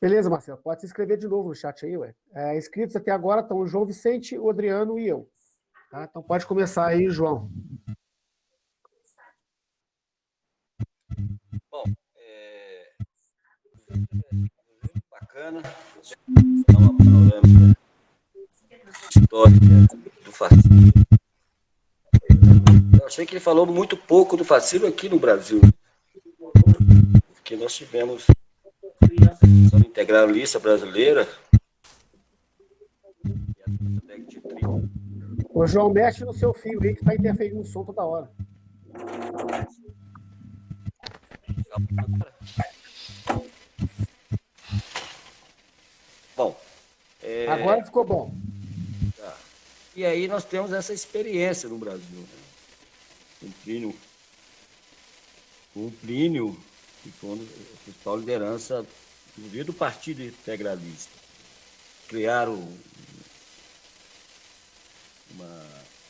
Beleza, Marcelo, pode se inscrever de novo no chat aí, ué. Inscritos até agora estão o João Vicente, o Adriano e eu. Tá? Então pode começar aí, João. Bom, bacana, dá uma panorâmica histórica do fascismo. Eu achei que ele falou muito pouco do fascismo aqui no Brasil, porque nós tivemos a integralista brasileira e a década de 30. Ô, João, mexe no seu fio aí que está interferindo no som toda hora. Bom, Agora ficou bom. tá. E aí nós temos essa experiência no Brasil, né? Com o Plínio, que foi a principal liderança do Partido Integralista. Criaram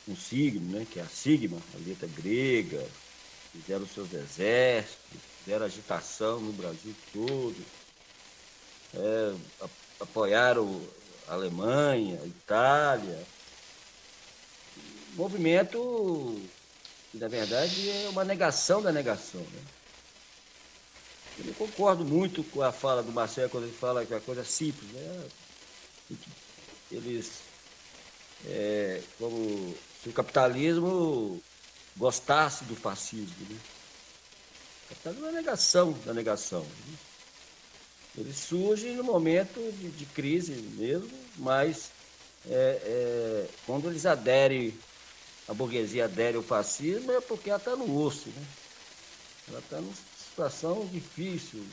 um signo, né, que é a sigma, a letra grega, fizeram seus exércitos, fizeram agitação no Brasil todo, apoiaram a Alemanha, a Itália. Movimento que, na verdade, é uma negação da negação. Né? Eu não concordo muito com a fala do Marcelo quando ele fala que é uma coisa simples. Né? Eles, como se o capitalismo gostasse do fascismo. Né? O capitalismo é a negação da negação. Né? Ele surge no momento de crise mesmo, mas quando eles aderem, a burguesia adere ao fascismo, é porque ela está no osso. Né? Ela está numa situação difícil.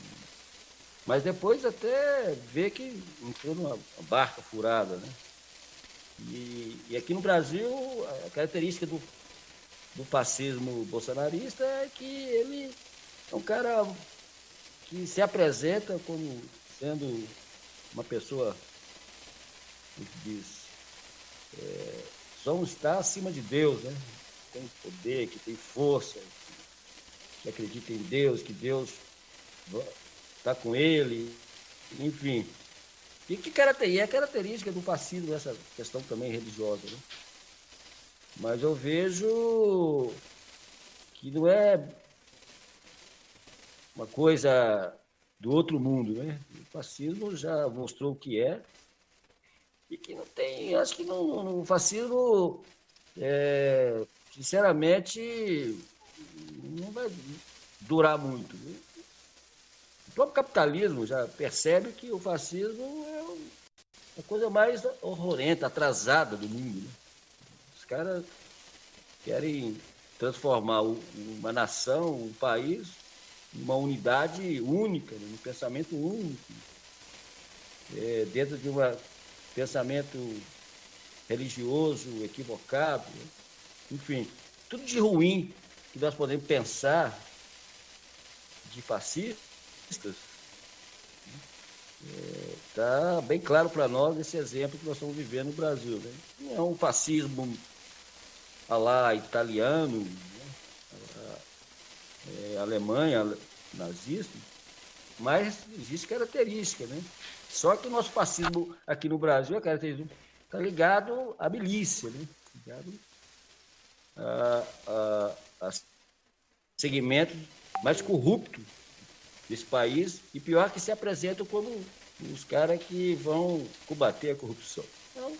Mas depois até vê que entrou numa barca furada. Né? E aqui no Brasil, a característica do fascismo bolsonarista é que ele é um cara que se apresenta como sendo uma pessoa que diz só um está acima de Deus, né? Que tem poder, que tem força, que acredita em Deus, que Deus está com ele, enfim. E é característica do fascismo essa questão também religiosa, né? Mas eu vejo que não é uma coisa do outro mundo, né? O fascismo já mostrou o que é e que não tem, acho que o fascismo, sinceramente, não vai durar muito. Né? O próprio capitalismo já percebe que o fascismo é a coisa mais horrorenta, atrasada do mundo. Né? Os caras querem transformar uma nação, um país, numa unidade única, num pensamento único, dentro de um pensamento religioso equivocado, né? Enfim, tudo de ruim que nós podemos pensar de fascistas, está bem claro para nós esse exemplo que nós estamos vivendo no Brasil. Né? Não é um fascismo à la italiano, né? Alemanha, nazista, mas existe característica. Né? Só que o nosso fascismo aqui no Brasil, a característica está ligado à milícia, né? Ligado a segmentos mais corruptos desse país, e pior que se apresentam como os caras que vão combater a corrupção. Então,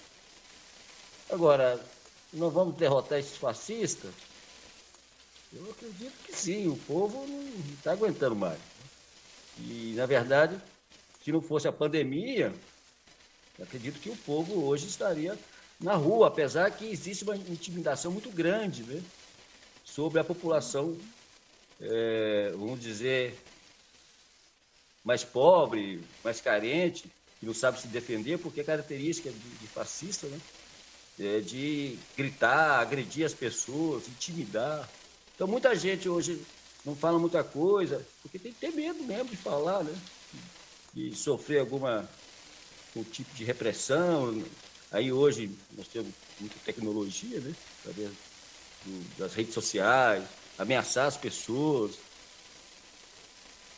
agora, nós vamos derrotar esses fascistas? Eu acredito que sim, o povo não está aguentando mais. E, na verdade, se não fosse a pandemia, eu acredito que o povo hoje estaria na rua, apesar que existe uma intimidação muito grande, né, sobre a população, vamos dizer, mais pobre, mais carente, que não sabe se defender, porque a característica de fascista, né, é de gritar, agredir as pessoas, intimidar. Então, muita gente hoje não fala muita coisa, porque tem que ter medo mesmo de falar, né, de sofrer algum tipo de repressão. Aí hoje nós temos muita tecnologia, né, através das redes sociais, ameaçar as pessoas.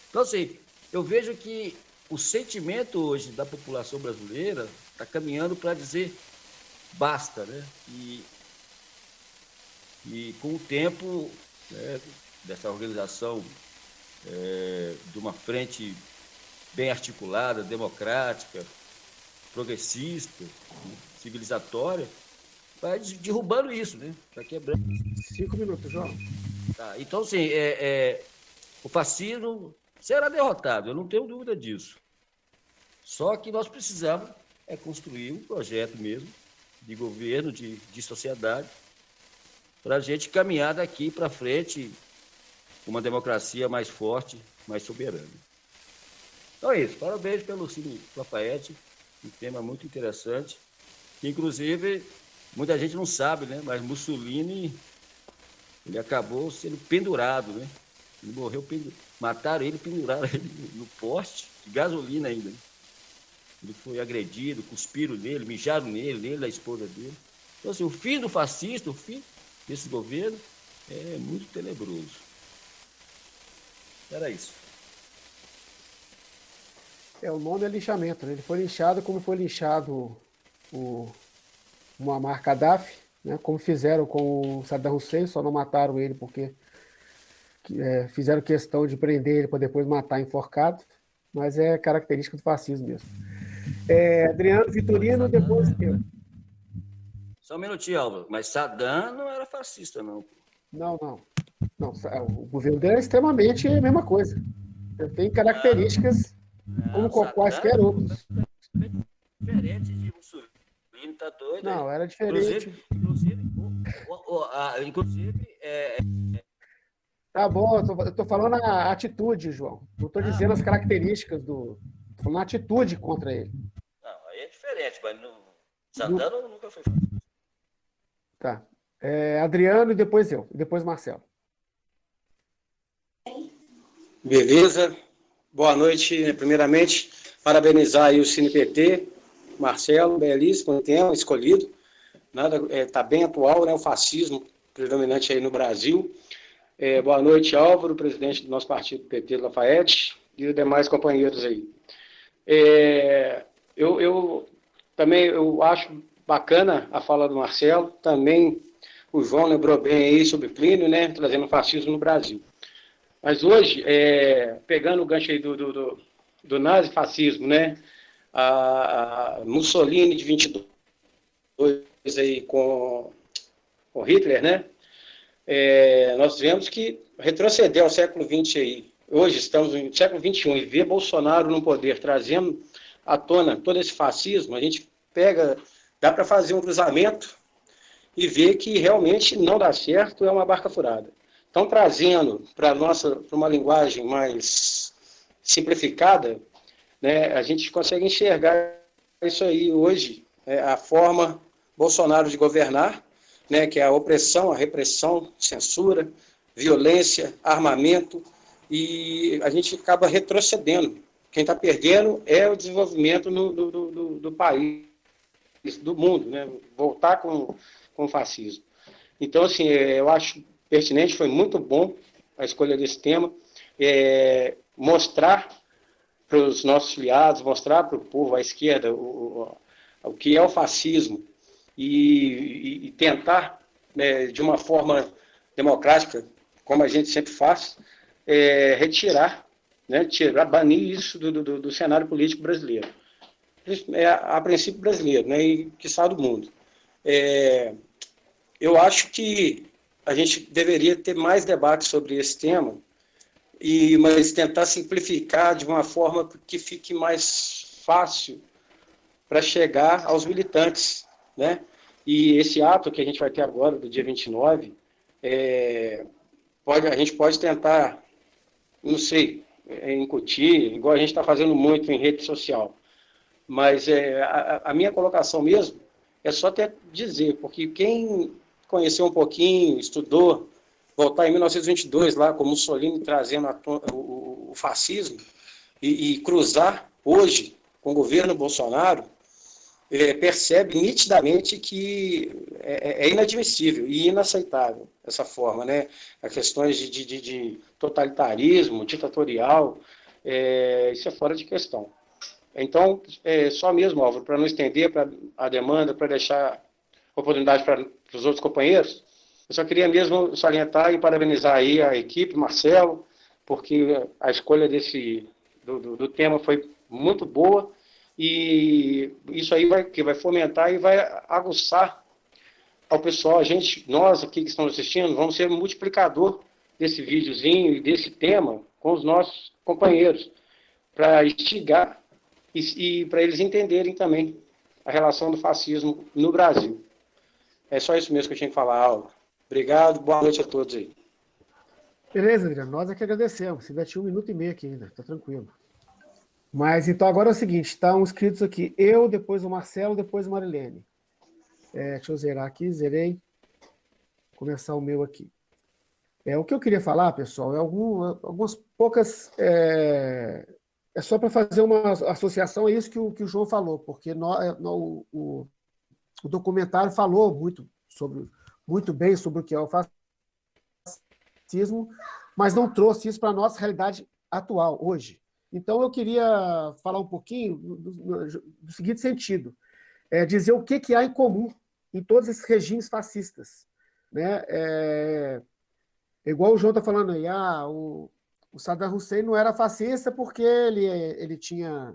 Então, assim, eu vejo que o sentimento hoje da população brasileira está caminhando para dizer basta, né? E com o tempo, né, dessa organização de uma frente bem articulada, democrática, progressista, civilizatória, vai derrubando isso, né? Vai quebrando. 5 minutos, João. Tá, então, assim, o fascismo será derrotado, eu não tenho dúvida disso. Só que nós precisamos construir um projeto mesmo de governo, de sociedade, para a gente caminhar daqui para frente uma democracia mais forte, mais soberana. Então é isso. Parabéns pelo Cine Lafayette, um tema muito interessante, que, inclusive, muita gente não sabe, né? Mas Mussolini, ele acabou sendo pendurado, né? Ele morreu pendurado. Mataram ele, penduraram ele no poste de gasolina ainda, né? Ele foi agredido, cuspiram nele, mijaram nele, da esposa dele. Então, assim, o fim do fascista, o fim desse governo é muito tenebroso. Era isso. O nome é lixamento, né? Ele foi linchado como foi linchado o Muammar Gaddafi, né? Como fizeram com o Saddam Hussein, só não mataram ele porque fizeram questão de prender ele para depois matar enforcado, mas é característica do fascismo mesmo. Adriano Vitorino, depois eu. Só um minutinho, Álvaro. Mas Saddam não era fascista, não. Não. O governo dele é extremamente a mesma coisa. Tem características como quaisquer outros. Diferente de Mussolini, tá doido? Não, era diferente. Inclusive, Tá bom, eu tô falando a atitude, João. Não estou dizendo as características do. Estou falando a atitude contra ele. Não, aí é diferente, mas Saddam nunca foi fascista. Tá. Adriano e depois eu. E depois Marcelo. Beleza. Boa noite. Primeiramente, parabenizar aí o CinePT, Marcelo, belíssimo tema escolhido. Está bem atual, né? O fascismo predominante aí no Brasil. Boa noite, Álvaro, presidente do nosso partido PT Lafayette, e os demais companheiros aí. Eu também acho bacana a fala do Marcelo, também o João lembrou bem aí sobre Plínio, né? Trazendo o fascismo no Brasil. Mas hoje, pegando o gancho aí do nazifascismo, né? A Mussolini de 22 aí com Hitler, né? Nós vemos que retroceder ao século XX aí, hoje estamos no século XXI, e ver Bolsonaro no poder trazendo à tona todo esse fascismo, a gente dá para fazer um cruzamento e ver que realmente não dá certo, é uma barca furada. Então, trazendo para uma linguagem mais simplificada, né, a gente consegue enxergar isso aí hoje, a forma Bolsonaro de governar, né, que é a opressão, a repressão, censura, violência, armamento, e a gente acaba retrocedendo. Quem está perdendo é o desenvolvimento do país, do mundo, né, voltar com o fascismo. Então, assim, eu acho pertinente, foi muito bom a escolha desse tema, mostrar para os nossos filiados, mostrar para o povo, à esquerda, o que é o fascismo, e tentar, de uma forma democrática, como a gente sempre faz, retirar, né, banir isso do cenário político brasileiro. A princípio brasileiro, né, e quiçá do mundo. Eu acho que a gente deveria ter mais debate sobre esse tema, mas tentar simplificar de uma forma que fique mais fácil para chegar aos militantes, né? E esse ato que a gente vai ter agora, do dia 29, a gente pode tentar, não sei, incutir, igual a gente está fazendo muito em rede social, mas a minha colocação mesmo é só até dizer, porque quem conheceu um pouquinho, estudou, voltar em 1922, lá com Mussolini trazendo o fascismo, e cruzar hoje com o governo Bolsonaro, percebe nitidamente que é inadmissível e inaceitável essa forma, né? As questões de totalitarismo, ditatorial, isso é fora de questão. Então, só mesmo, Álvaro, para não estender para a demanda, para deixar oportunidade para os outros companheiros, eu só queria mesmo salientar e parabenizar aí a equipe, Marcelo, porque a escolha do tema foi muito boa e isso aí vai fomentar e vai aguçar ao pessoal. Nós aqui que estamos assistindo, vamos ser multiplicador desse videozinho e desse tema com os nossos companheiros, para instigar e para eles entenderem também a relação do fascismo no Brasil. É só isso mesmo que eu tinha que falar, Alva. Obrigado, boa noite a todos aí. Beleza, Adriano, nós é que agradecemos. Ainda tinha 1 minuto e meio aqui ainda, tá tranquilo. Mas então agora é o seguinte, estão inscritos aqui eu, depois o Marcelo, depois o Marilene. Deixa eu zerar aqui, zerei. Vou começar o meu aqui. O que eu queria falar, pessoal, é algumas poucas... É só para fazer uma associação a isso que o João falou, porque o documentário falou muito bem sobre o que é o fascismo, mas não trouxe isso para a nossa realidade atual, hoje. Então, eu queria falar um pouquinho do seguinte sentido, dizer o que há em comum em todos esses regimes fascistas. Né? Igual o João está falando aí, o Saddam Hussein não era fascista porque ele tinha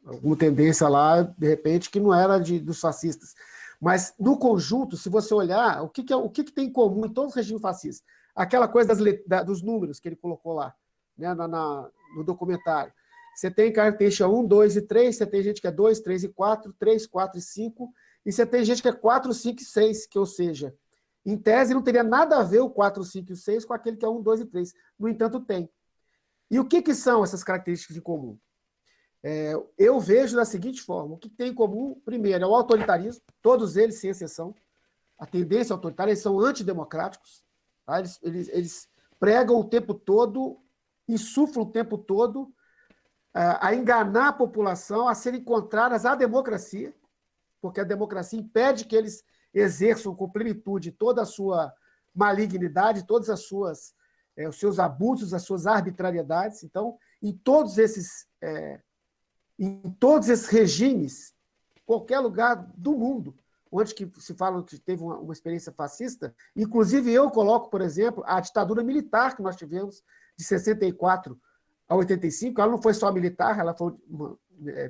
alguma tendência lá, de repente, que não era dos fascistas. Mas, no conjunto, se você olhar, o que tem em comum em todos os regimes fascistas? Aquela coisa dos números que ele colocou lá, né, no documentário. Você tem característica 1, 2 e 3, você tem gente que é 2, 3 e 4, 3, 4 e 5, e você tem gente que é 4, 5 e 6, que, ou seja, em tese não teria nada a ver o 4, 5 e o 6 com aquele que é 1, 2 e 3. No entanto, tem. E o que são essas características em comum? Eu vejo da seguinte forma, o que tem em comum, primeiro, é o autoritarismo, todos eles, sem exceção, a tendência autoritária, eles são antidemocráticos, tá? Eles pregam o tempo todo, insuflam o tempo todo a enganar a população, a serem contrárias à democracia, porque a democracia impede que eles exerçam com plenitude toda a sua malignidade, todas os seus abusos, as suas arbitrariedades. Então, em todos esses regimes, qualquer lugar do mundo, onde que se fala que teve uma experiência fascista, inclusive eu coloco, por exemplo, a ditadura militar que nós tivemos de 64 a 85, ela não foi só militar, ela foi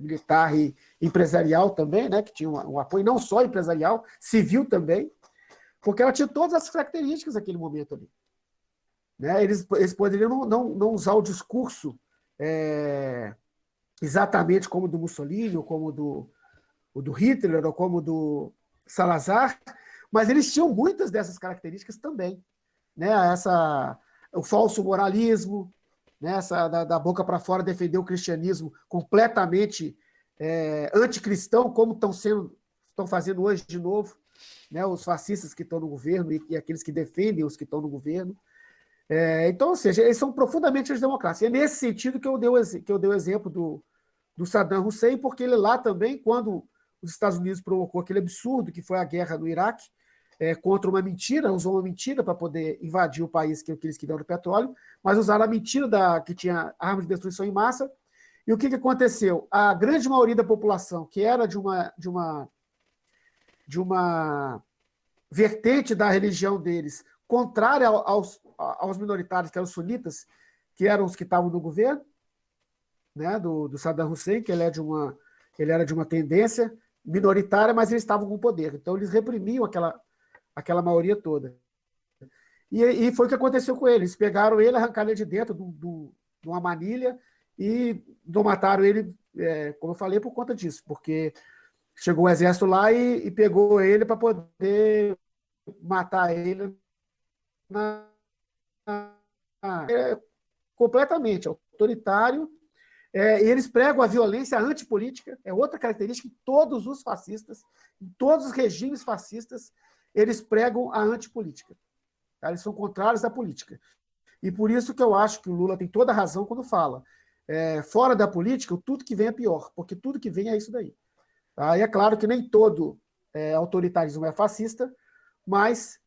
militar e empresarial também, né, que tinha um apoio não só empresarial, civil também, porque ela tinha todas as características naquele momento ali. Né? Eles poderiam não usar o discurso exatamente como o do Mussolini, ou como o do Hitler, ou como o do Salazar, mas eles tinham muitas dessas características também. Né? O falso moralismo, né? Da boca para fora defender o cristianismo completamente anticristão, como estão fazendo hoje de novo, né? Os fascistas que estão no governo e aqueles que defendem os que estão no governo. Então, ou seja, eles são profundamente antidemocráticos. E é nesse sentido que eu dei o exemplo do Saddam Hussein, porque ele lá também, quando os Estados Unidos provocou aquele absurdo que foi a guerra no Iraque, contra uma mentira, usou uma mentira para poder invadir o país que eles queriam do petróleo, mas usaram a mentira que tinha armas de destruição em massa. E o que aconteceu? A grande maioria da população, que era de uma vertente da religião deles, contrária aos minoritários, que eram os sunitas, que eram os que estavam no governo, né, do Saddam Hussein, que ele era de uma tendência minoritária, mas eles estavam com poder. Então, eles reprimiam aquela maioria toda. E foi o que aconteceu com eles. Pegaram ele, arrancaram ele de dentro de uma manilha e não mataram ele, como eu falei, por conta disso, porque chegou o exército lá e pegou ele para poder matar ele completamente autoritário. E eles pregam a violência antipolítica, é outra característica em todos os fascistas, em todos os regimes fascistas, eles pregam a antipolítica. Tá? Eles são contrários à política. E por isso que eu acho que o Lula tem toda a razão quando fala fora da política, tudo que vem é pior, porque tudo que vem é isso daí. Tá? E é claro que nem todo autoritarismo é fascista, mas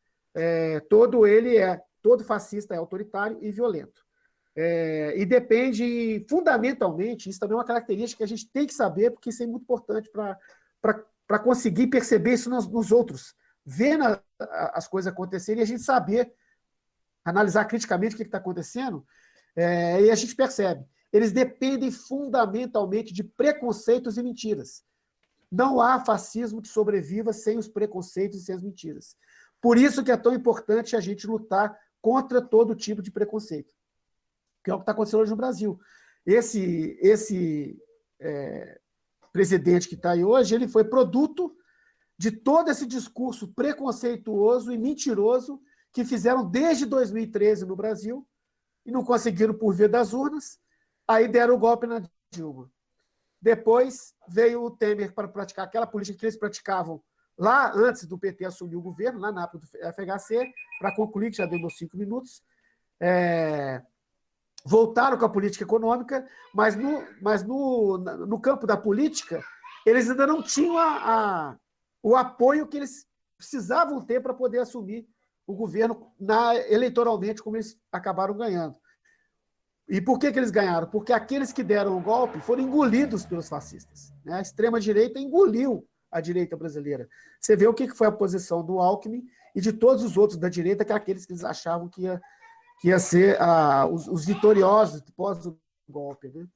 todo fascista é autoritário e violento. E depende fundamentalmente, isso também é uma característica que a gente tem que saber, porque isso é muito importante para conseguir perceber isso nos outros, vendo as coisas acontecerem e a gente saber analisar criticamente o que está acontecendo, e a gente percebe. Eles dependem fundamentalmente de preconceitos e mentiras. Não há fascismo que sobreviva sem os preconceitos e sem as mentiras. Por isso que é tão importante a gente lutar contra todo tipo de preconceito, que é o que está acontecendo hoje no Brasil. Esse presidente que está aí hoje, ele foi produto de todo esse discurso preconceituoso e mentiroso que fizeram desde 2013 no Brasil e não conseguiram por via das urnas, aí deram o golpe na Dilma. Depois veio o Temer para praticar aquela política que eles praticavam lá antes do PT assumir o governo, lá na época do FHC, para concluir, que já deu meus 5 minutos, voltaram com a política econômica, mas no campo da política, eles ainda não tinham o apoio que eles precisavam ter para poder assumir o governo eleitoralmente, como eles acabaram ganhando. E por que eles ganharam? Porque aqueles que deram o golpe foram engolidos pelos fascistas. Né? A extrema-direita engoliu a direita brasileira. Você vê o que foi a posição do Alckmin e de todos os outros da direita, que é aqueles que eles achavam que ia ser os vitoriosos pós o golpe. Né?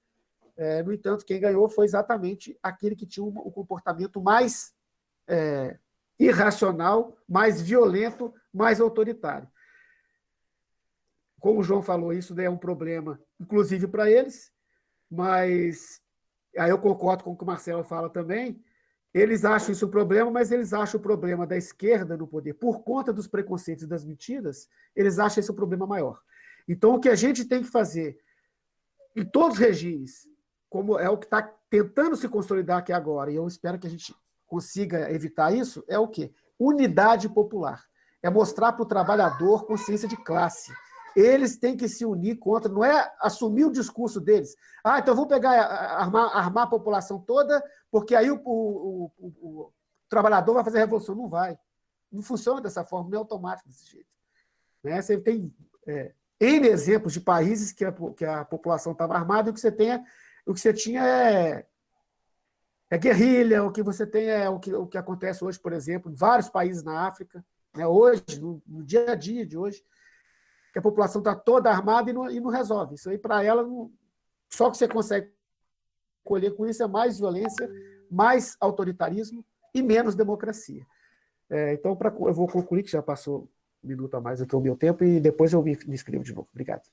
No entanto, quem ganhou foi exatamente aquele que tinha o comportamento mais irracional, mais violento, mais autoritário. Como o João falou, isso é um problema, inclusive para eles, mas aí eu concordo com o que o Marcelo fala também. Eles acham isso um problema, mas eles acham o problema da esquerda no poder, por conta dos preconceitos e das mentiras, eles acham esse um problema maior. Então, o que a gente tem que fazer em todos os regimes, como é o que está tentando se consolidar aqui agora, e eu espero que a gente consiga evitar isso, é o quê? Unidade popular. É mostrar para o trabalhador consciência de classe. Eles têm que se unir contra, não é assumir o discurso deles. Então vamos pegar, armar a população toda, porque aí o trabalhador vai fazer a revolução. Não vai. Não funciona dessa forma, não é automático desse jeito. Né? Você tem N exemplos de países que a população estava armada e o que você tinha é guerrilha, o que você tem o que acontece hoje, por exemplo, em vários países na África, né? Hoje, no dia a dia de hoje, que a população está toda armada e não resolve. Isso aí, para ela, só que você consegue colher com isso é mais violência, mais autoritarismo e menos democracia. Então, eu vou concluir, que já passou um minuto a mais do que o meu tempo, e depois eu me inscrevo de novo. Obrigado.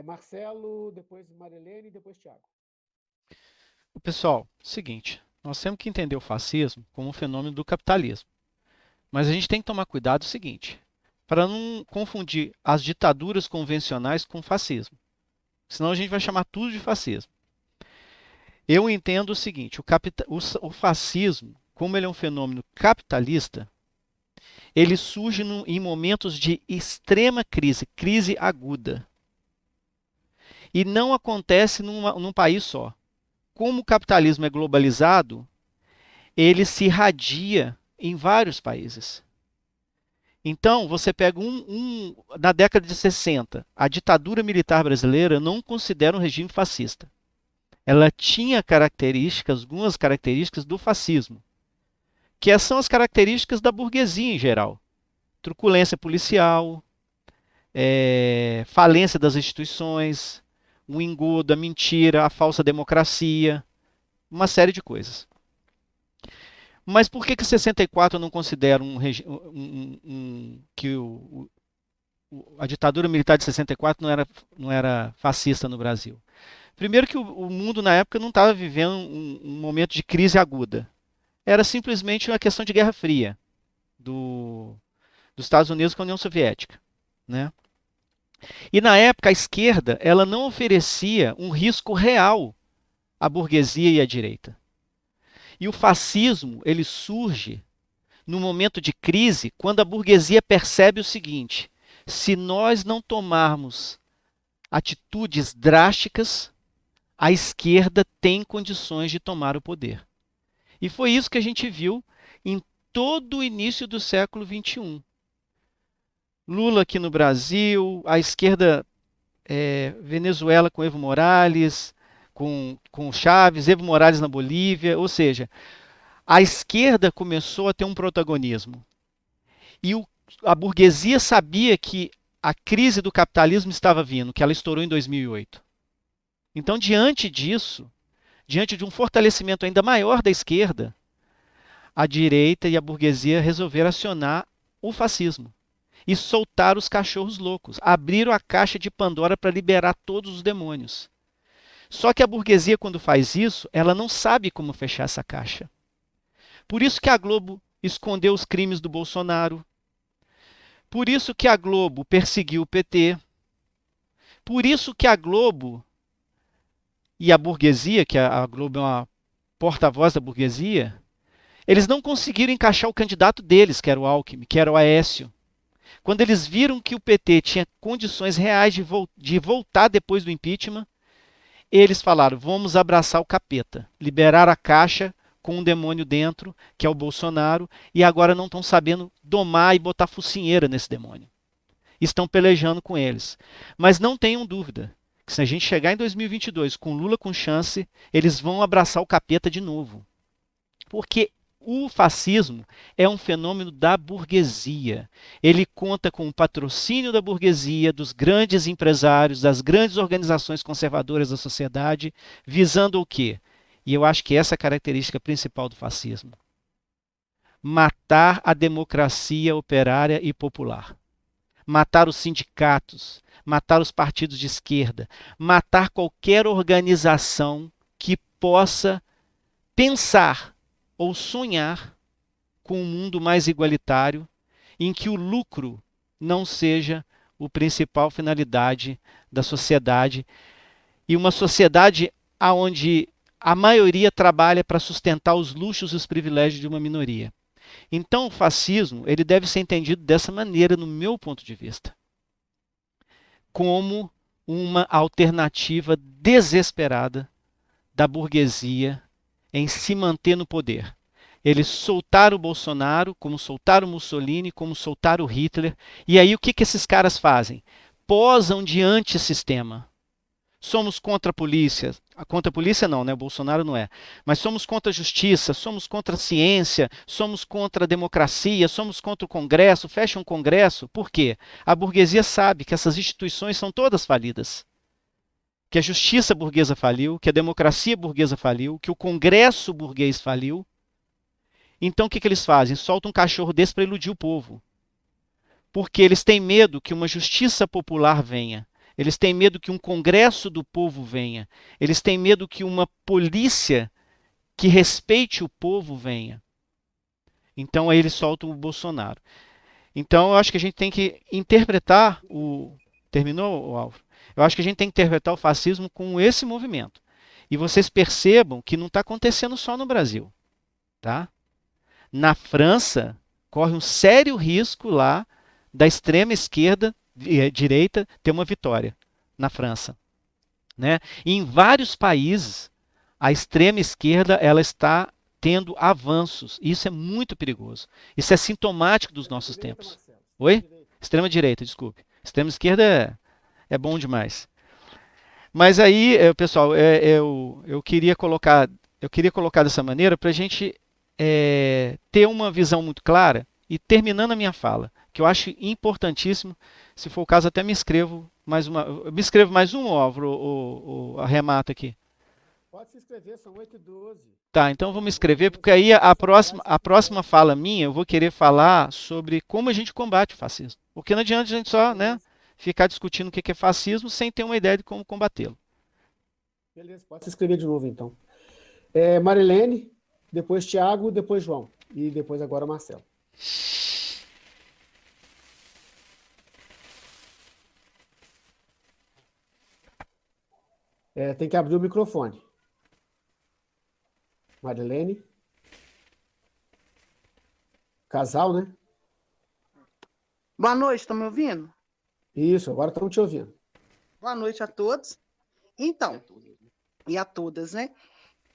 Marcelo, depois Marilene e depois Thiago. Pessoal, seguinte, nós temos que entender o fascismo como um fenômeno do capitalismo. Mas a gente tem que tomar cuidado o seguinte, para não confundir as ditaduras convencionais com fascismo. Senão a gente vai chamar tudo de fascismo. Eu entendo o seguinte, o fascismo, como ele é um fenômeno capitalista, ele surge em momentos de extrema crise aguda. E não acontece num país só. Como o capitalismo é globalizado, ele se irradia em vários países. Então, você pega na década de 60, a ditadura militar brasileira não considera um regime fascista. Ela tinha algumas características do fascismo, que são as características da burguesia em geral. Truculência policial, falência das instituições, o engodo, a mentira, a falsa democracia, uma série de coisas. Mas por que 64 eu não considero que a ditadura militar de 64 não era fascista no Brasil? Primeiro que o mundo na época não estava vivendo um momento de crise aguda. Era simplesmente uma questão de Guerra Fria dos Estados Unidos com a União Soviética, né? E na época a esquerda ela não oferecia um risco real à burguesia e à direita. E o fascismo, ele surge no momento de crise, quando a burguesia percebe o seguinte: se nós não tomarmos atitudes drásticas, a esquerda tem condições de tomar o poder. E foi isso que a gente viu em todo o início do século XXI. Lula aqui no Brasil, a esquerda Venezuela com Evo Morales, com Chávez, Evo Morales na Bolívia, ou seja, a esquerda começou a ter um protagonismo. E a burguesia sabia que a crise do capitalismo estava vindo, que ela estourou em 2008. Então, diante disso, diante de um fortalecimento ainda maior da esquerda, a direita e a burguesia resolveram acionar o fascismo e soltar os cachorros loucos. Abriram a caixa de Pandora para liberar todos os demônios. Só que a burguesia, quando faz isso, ela não sabe como fechar essa caixa. Por isso que a Globo escondeu os crimes do Bolsonaro. Por isso que a Globo perseguiu o PT. Por isso que a Globo e a burguesia, que a Globo é uma porta-voz da burguesia, eles não conseguiram encaixar o candidato deles, que era o Alckmin, que era o Aécio. Quando eles viram que o PT tinha condições reais de voltar depois do impeachment, eles falaram: vamos abraçar o capeta, liberar a caixa com um demônio dentro, que é o Bolsonaro, e agora não estão sabendo domar e botar focinheira nesse demônio. Estão pelejando com eles. Mas não tenham dúvida que se a gente chegar em 2022 com Lula com chance, eles vão abraçar o capeta de novo. Porque o fascismo é um fenômeno da burguesia. Ele conta com o patrocínio da burguesia, dos grandes empresários, das grandes organizações conservadoras da sociedade, visando o quê? E eu acho que essa é a característica principal do fascismo: matar a democracia operária e popular. Matar os sindicatos, matar os partidos de esquerda, matar qualquer organização que possa pensar ou sonhar com um mundo mais igualitário, em que o lucro não seja a principal finalidade da sociedade, e uma sociedade onde a maioria trabalha para sustentar os luxos e os privilégios de uma minoria. Então, o fascismo ele deve ser entendido dessa maneira, no meu ponto de vista, como uma alternativa desesperada da burguesia em se manter no poder. Eles soltaram o Bolsonaro, como soltaram o Mussolini, como soltaram o Hitler. E aí o que esses caras fazem? Posam de antissistema. Somos contra a polícia. Contra a polícia não, né? O Bolsonaro não é. Mas somos contra a justiça, somos contra a ciência, somos contra a democracia, somos contra o Congresso, fecham o Congresso. Por quê? A burguesia sabe que essas instituições são todas falidas. Que a justiça burguesa faliu, que a democracia burguesa faliu, que o Congresso burguês faliu. Então o que eles fazem? Soltam um cachorro desse para iludir o povo. Porque eles têm medo que uma justiça popular venha. Eles têm medo que um congresso do povo venha. Eles têm medo que uma polícia que respeite o povo venha. Então aí eles soltam o Bolsonaro. Então eu acho que a gente tem que interpretar o... Terminou, Álvaro? Eu acho que a gente tem que interpretar o fascismo com esse movimento. E vocês percebam que não está acontecendo só no Brasil. Tá? Na França, corre um sério risco lá da extrema esquerda, direita, ter uma vitória na França. Né? E em vários países, a extrema esquerda ela está tendo avanços. Isso é muito perigoso. Isso é sintomático dos nossos tempos. Oi? Extrema direita, desculpe. Extrema esquerda é bom demais. Mas aí, pessoal, eu queria colocar dessa maneira para a gente ter uma visão muito clara. E terminando a minha fala, que eu acho importantíssimo, se for o caso, até me inscrevo mais uma. Me inscrevo mais um, Álvaro, arremata aqui. Pode se inscrever, são 8h12. Tá, então eu vou me inscrever, porque aí a próxima fala minha, eu vou querer falar sobre como a gente combate o fascismo. Porque não adianta a gente só, né, ficar discutindo o que é fascismo sem ter uma ideia de como combatê-lo. Beleza, pode se inscrever de novo, então. Marilene, depois Tiago, depois João. E depois agora Marcelo. Tem que abrir o microfone. Marilene. Casal, né? Boa noite, estão me ouvindo? Isso, agora estamos te ouvindo. Boa noite a todos. Então, e a todas, né?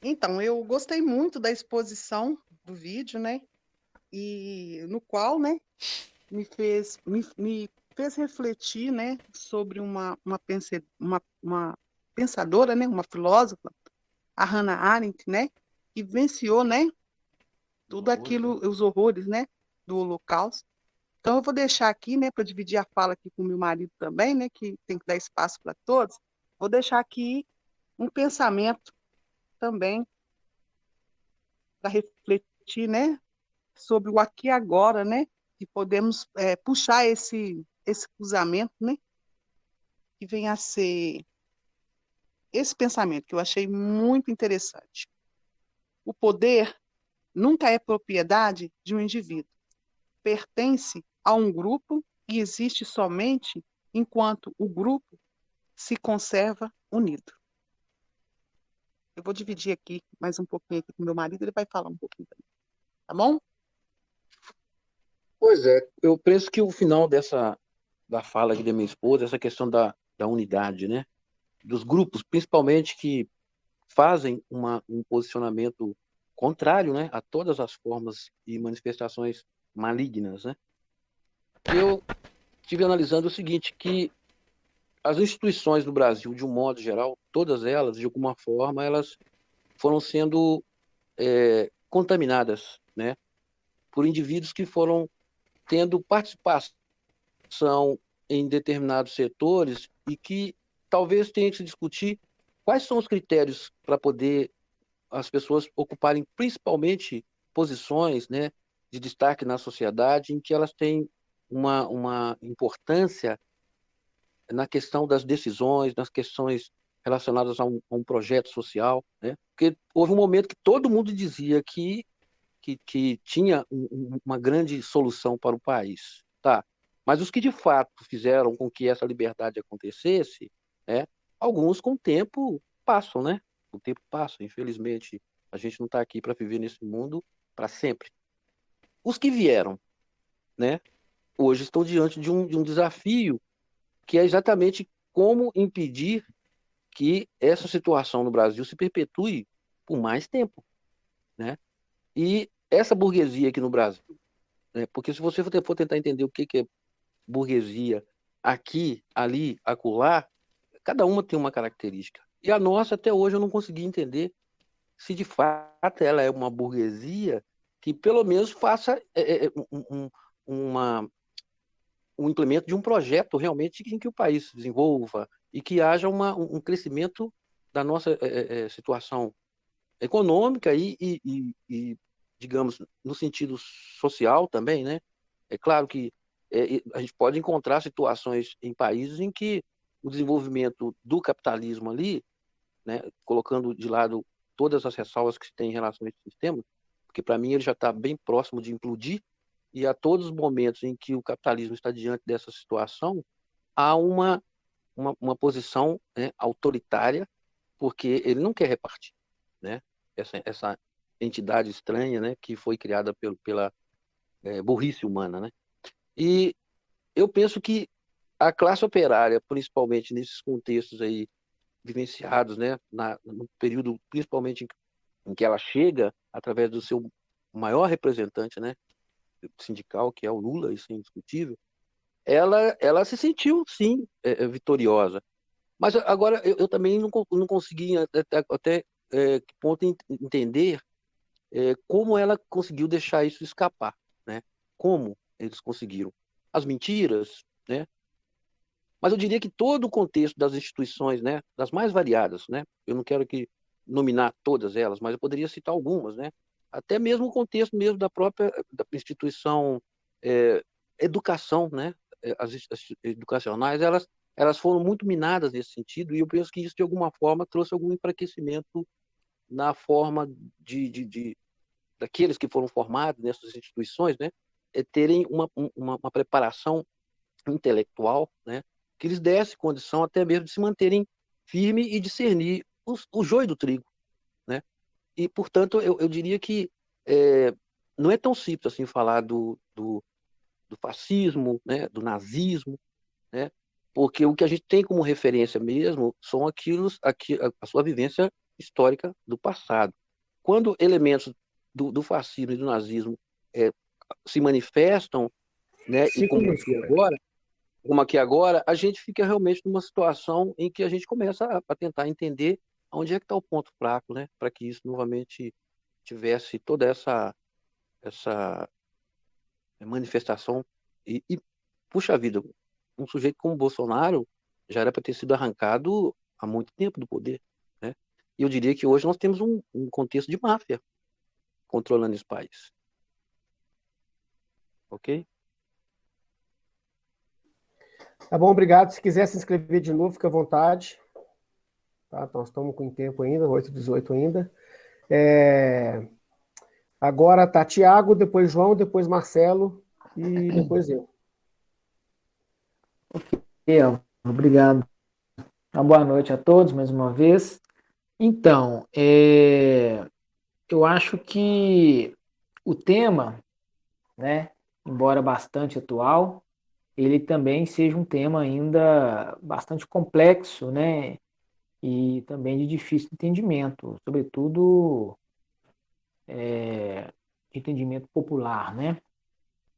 Então, eu gostei muito da exposição do vídeo, né? E no qual, né, me fez refletir, né, sobre uma pensadora, né, uma filósofa, a Hannah Arendt, né, que venciou, né, tudo aquilo, os horrores, né, do Holocausto. Então, eu vou deixar aqui, né, para dividir a fala aqui com o meu marido também, né, que tem que dar espaço para todos. Vou deixar aqui um pensamento também para refletir, né, sobre o aqui e agora, né, que podemos puxar esse cruzamento, né, que vem a ser esse pensamento que eu achei muito interessante. O poder nunca é propriedade de um indivíduo, pertence a um grupo e existe somente enquanto o grupo se conserva unido. Eu vou dividir aqui mais um pouquinho aqui com meu marido, ele vai falar um pouquinho também, tá bom? Pois é, eu penso que o final da fala aqui da minha esposa, essa questão da unidade, né? Dos grupos, principalmente que fazem um posicionamento contrário, né, a todas as formas e manifestações malignas, né? Eu estive analisando o seguinte, que as instituições do Brasil, de um modo geral, todas elas, de alguma forma, elas foram sendo contaminadas, né, por indivíduos que foram tendo participação em determinados setores e que talvez tenha que se discutir quais são os critérios para poder as pessoas ocuparem principalmente posições, né, de destaque na sociedade em que elas têm uma importância na questão das decisões, nas questões relacionadas a um projeto social, né? Porque houve um momento que todo mundo dizia que tinha uma grande solução para o país, tá? Mas os que de fato fizeram com que essa liberdade acontecesse, né? Alguns com o tempo passam, né? O tempo passa, infelizmente, a gente não está aqui para viver nesse mundo para sempre. Os que vieram, né? Hoje estão diante de um desafio que é exatamente como impedir que essa situação no Brasil se perpetue por mais tempo, né? E essa burguesia aqui no Brasil, né? Porque se você for tentar entender o que é burguesia aqui, ali, acolá, cada uma tem uma característica. E a nossa, até hoje, eu não consegui entender se de fato ela é uma burguesia que pelo menos faça uma, um implemento de um projeto realmente em que o país se desenvolva e que haja um crescimento da nossa situação econômica digamos, no sentido social também, né? É claro que a gente pode encontrar situações em países em que o desenvolvimento do capitalismo ali, né, colocando de lado todas as ressalvas que se tem em relação a esse sistema, porque para mim ele já está bem próximo de implodir, e a todos os momentos em que o capitalismo está diante dessa situação, há uma posição, né, autoritária, porque ele não quer repartir, né? Essa entidade estranha, né, que foi criada pela burrice humana, né? E eu penso que a classe operária, principalmente nesses contextos aí vivenciados, né, no período principalmente em que ela chega através do seu maior representante, né, sindical, que é o Lula, isso é indiscutível, ela se sentiu, sim, vitoriosa. Mas agora eu também não consegui até que ponto entender como ela conseguiu deixar isso escapar, né? Como eles conseguiram? As mentiras, né? Mas eu diria que todo o contexto das instituições, né, das mais variadas, né? Eu não quero aqui nominar todas elas, mas eu poderia citar algumas, né? Até mesmo o contexto mesmo da instituição educação, né? As educacionais, elas foram muito minadas nesse sentido, e eu penso que isso, de alguma forma, trouxe algum enfraquecimento na forma daqueles que foram formados nessas instituições, né, terem uma preparação intelectual, né, que lhes desse condição até mesmo de se manterem firme e discernir o joio do trigo, né? E, portanto, eu diria que não é tão simples assim falar do fascismo, né, do nazismo, né? Porque o que a gente tem como referência mesmo são a sua vivência histórica do passado. Quando elementos do fascismo e do nazismo se manifestam, né, e Cinco como minutos, aqui companheiro. agora, como aqui agora, a gente fica realmente numa situação em que a gente começa a tentar entender onde é que está o ponto fraco, né? Para que isso novamente tivesse toda essa manifestação. Puxa vida, um sujeito como o Bolsonaro já era para ter sido arrancado há muito tempo do poder, né? E eu diria que hoje nós temos um contexto de máfia controlando esse país, ok? Tá bom, obrigado. Se quiser se inscrever de novo, fica à vontade. Tá? Nós estamos com tempo ainda, 8h18 ainda. Agora tá Tiago, depois João, depois Marcelo e depois eu. Obrigado. Uma boa noite a todos mais uma vez. Então, eu acho que o tema, né, embora bastante atual, ele também seja um tema ainda bastante complexo, né, e também de difícil entendimento, sobretudo de entendimento popular, né?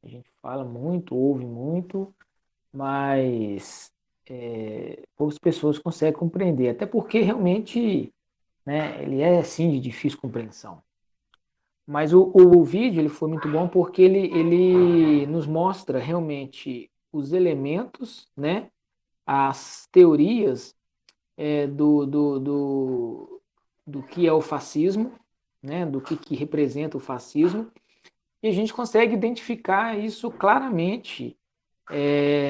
A gente fala muito, ouve muito, mas poucas pessoas conseguem compreender, até porque realmente, né, ele é sim de difícil compreensão. Mas o vídeo ele foi muito bom porque ele nos mostra realmente os elementos, né, as teorias do que é o fascismo, né, do que representa o fascismo, e a gente consegue identificar isso claramente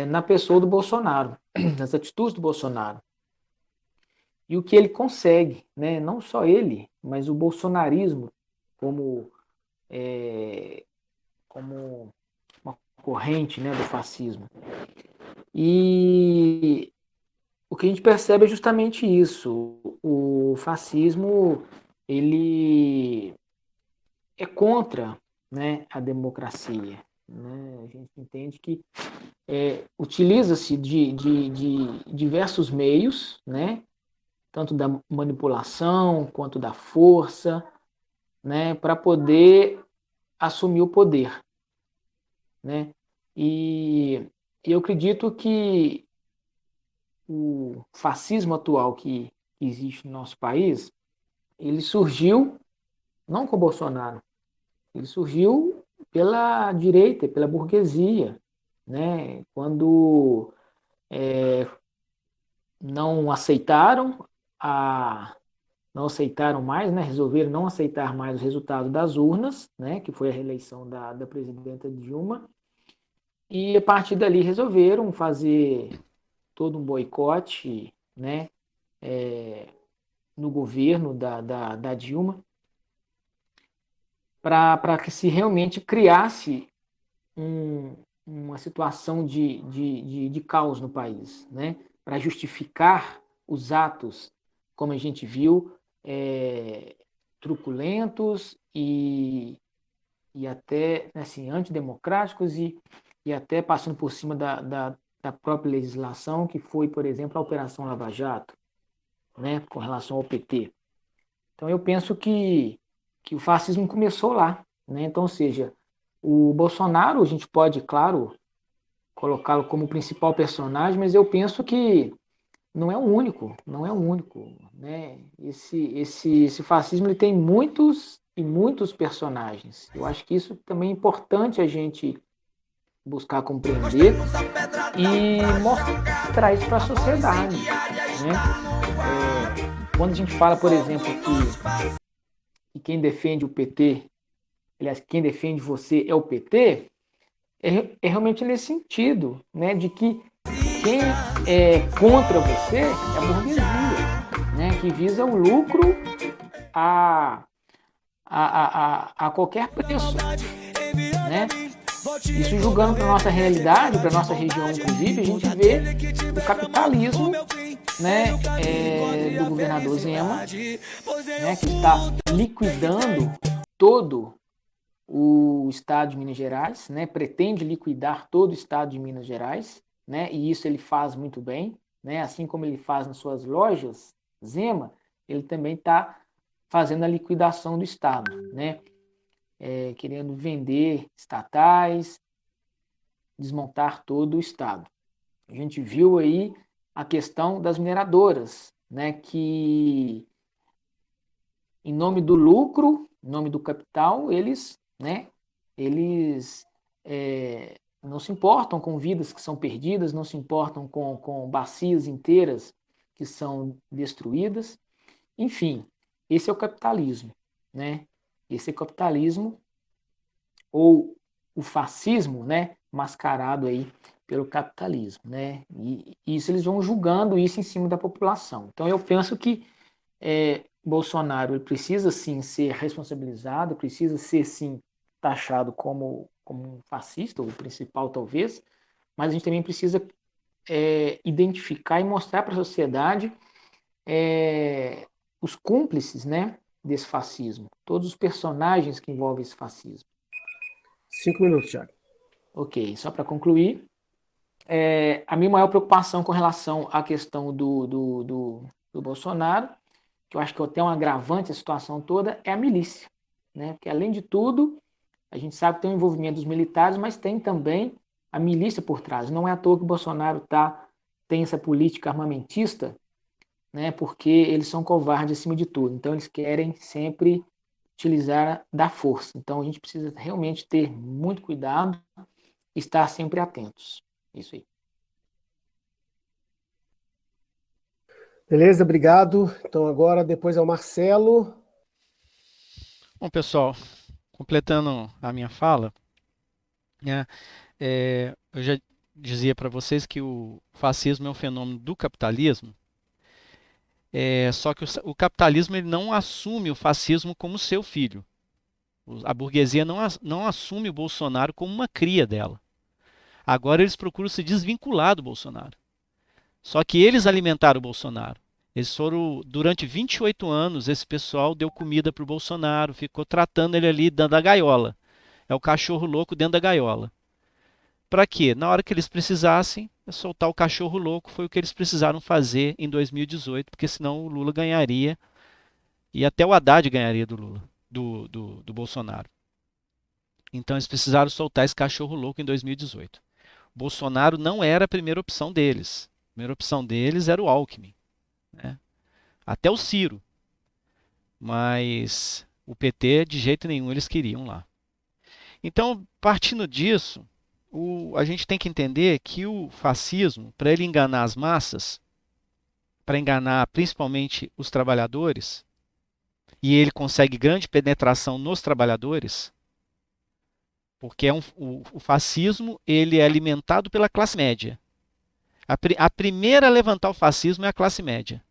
na pessoa do Bolsonaro, nas atitudes do Bolsonaro. E o que ele consegue, né? Não só ele, mas o bolsonarismo como, como uma corrente, né, do fascismo. E o que a gente percebe é justamente isso. O fascismo ele é contra, né, a democracia. Né? A gente entende que utiliza-se de diversos meios, né, tanto da manipulação quanto da força, né, para poder assumir o poder, né? E eu acredito que o fascismo atual que existe no nosso país, ele surgiu não com o Bolsonaro, ele surgiu pela direita, pela burguesia, né? Quando não aceitaram a não aceitaram mais, né, resolveram não aceitar mais o resultado das urnas, né, que foi a reeleição da presidenta Dilma, e a partir dali resolveram fazer todo um boicote, né, no governo da Dilma, para que se realmente criasse uma situação de caos no país, né, para justificar os atos, como a gente viu, truculentos e até assim, antidemocráticos e até passando por cima da própria legislação, que foi, por exemplo, a Operação Lava Jato, né, com relação ao PT. Então, eu penso que o fascismo começou lá. Né? Então, ou seja, o Bolsonaro, a gente pode, claro, colocá-lo como principal personagem, mas eu penso que não é o único, não é o único, né? Esse fascismo ele tem muitos e muitos personagens. Eu acho que isso também é importante a gente buscar compreender e mostrar isso para a sociedade, né? Quando a gente fala, por exemplo, que quem defende o PT, aliás, quem defende você é o PT, é realmente nesse sentido, né? De que quem é contra você é a burguesia, né, que visa o lucro a qualquer preço. Né? Isso julgando para a nossa realidade, para a nossa região, inclusive, a gente vê o capitalismo, né, do governador Zema, né, que está liquidando todo o estado de Minas Gerais, né, pretende liquidar todo o estado de Minas Gerais, né, e isso ele faz muito bem, né, assim como ele faz nas suas lojas, Zema, ele também está fazendo a liquidação do estado, né, querendo vender estatais, desmontar todo o estado. A gente viu aí a questão das mineradoras, né, que em nome do lucro, em nome do capital, eles não se importam com vidas que são perdidas, não se importam com bacias inteiras que são destruídas. Enfim, esse é o capitalismo, né? Esse é o capitalismo ou o fascismo, né, mascarado aí pelo capitalismo, né? E isso eles vão julgando isso em cima da população. Então eu penso que Bolsonaro ele precisa sim ser responsabilizado, precisa ser sim taxado como um fascista, ou o principal talvez, mas a gente também precisa identificar e mostrar para a sociedade os cúmplices, né, desse fascismo, todos os personagens que envolvem esse fascismo. 5 minutos, Thiago. Ok, só para concluir, a minha maior preocupação com relação à questão do Bolsonaro, que eu acho que até um agravante a situação toda, é a milícia, né? Porque além de tudo, a gente sabe que tem o envolvimento dos militares, mas tem também a milícia por trás. Não é à toa que o Bolsonaro tem essa política armamentista, né? Porque eles são covardes acima de tudo. Então eles querem sempre utilizar da força. Então a gente precisa realmente ter muito cuidado e estar sempre atentos. Isso aí. Beleza, obrigado. Então agora depois é o Marcelo. Bom, pessoal, completando a minha fala, né, eu já dizia para vocês que o fascismo é um fenômeno do capitalismo, só que o capitalismo ele não assume o fascismo como seu filho. A burguesia não assume o Bolsonaro como uma cria dela. Agora eles procuram se desvincular do Bolsonaro. Só que eles alimentaram o Bolsonaro. Eles foram, durante 28 anos, esse pessoal deu comida para o Bolsonaro, ficou tratando ele ali dentro da gaiola. É o cachorro louco dentro da gaiola. Para quê? Na hora que eles precisassem, soltar o cachorro louco foi o que eles precisaram fazer em 2018, porque senão o Lula ganharia e até o Haddad ganharia do Lula, do Bolsonaro. Então eles precisaram soltar esse cachorro louco em 2018. Bolsonaro não era a primeira opção deles. A primeira opção deles era o Alckmin, né? Até o Ciro. Mas o PT, de jeito nenhum, eles queriam lá. Então, partindo disso, a gente tem que entender que o fascismo, para ele enganar as massas, para enganar principalmente os trabalhadores, e ele consegue grande penetração nos trabalhadores, porque o fascismo ele é alimentado pela classe média. A primeira a levantar o fascismo é a classe média.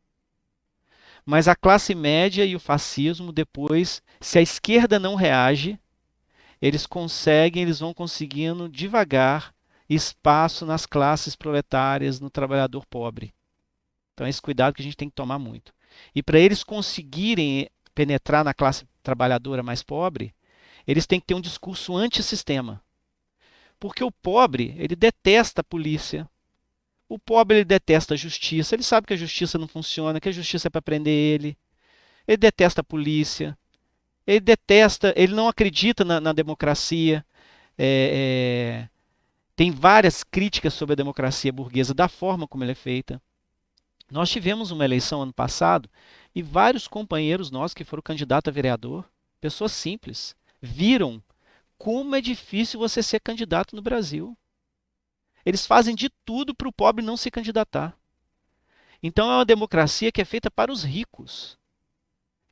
Mas a classe média e o fascismo depois, se a esquerda não reage, eles vão conseguindo devagar espaço nas classes proletárias, no trabalhador pobre. Então é esse cuidado que a gente tem que tomar muito. E para eles conseguirem penetrar na classe trabalhadora mais pobre, eles têm que ter um discurso antissistema. Porque o pobre, ele detesta a polícia. O pobre, ele detesta a justiça. Ele sabe que a justiça não funciona, que a justiça é para prender ele. Ele detesta a polícia. Ele não acredita na democracia. Tem várias críticas sobre a democracia burguesa, da forma como ela é feita. Nós tivemos uma eleição ano passado e vários companheiros nossos que foram candidatos a vereador, pessoas simples, viram como é difícil você ser candidato no Brasil. Eles fazem de tudo para o pobre não se candidatar. Então é uma democracia que é feita para os ricos.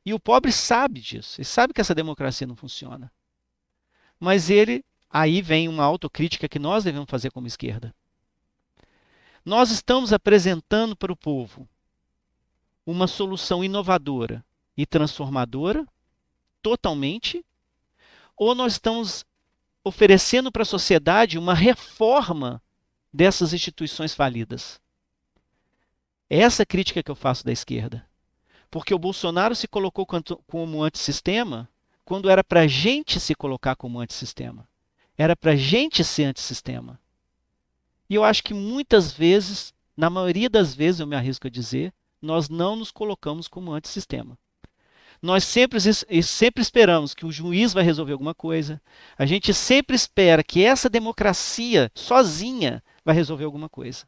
E o pobre sabe disso, ele sabe que essa democracia não funciona. Mas aí vem uma autocrítica que nós devemos fazer como esquerda. Nós estamos apresentando para o povo uma solução inovadora e transformadora, totalmente, ou nós estamos oferecendo para a sociedade uma reforma dessas instituições falidas? É essa crítica que eu faço da esquerda. Porque o Bolsonaro se colocou como antissistema quando era para a gente se colocar como antissistema. Era para a gente ser antissistema. E eu acho que muitas vezes, na maioria das vezes, eu me arrisco a dizer, nós não nos colocamos como antissistema. Nós sempre esperamos que o juiz vai resolver alguma coisa. A gente sempre espera que essa democracia sozinha vai resolver alguma coisa.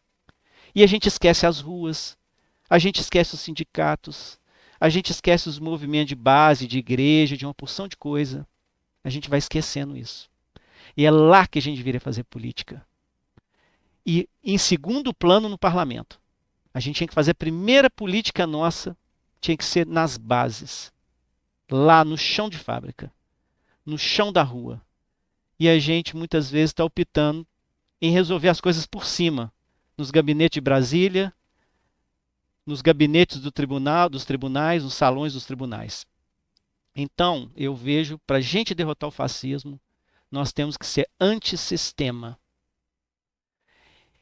E a gente esquece as ruas, a gente esquece os sindicatos, a gente esquece os movimentos de base, de igreja, de uma porção de coisa. A gente vai esquecendo isso. E é lá que a gente deveria fazer política. E em segundo plano no parlamento. A gente tinha que fazer a primeira política nossa, tinha que ser nas bases, lá no chão de fábrica, no chão da rua. E a gente muitas vezes está optando em resolver as coisas por cima, nos gabinetes de Brasília, nos gabinetes do tribunal, dos tribunais, nos salões dos tribunais. Então, eu vejo, para a gente derrotar o fascismo, nós temos que ser antissistema.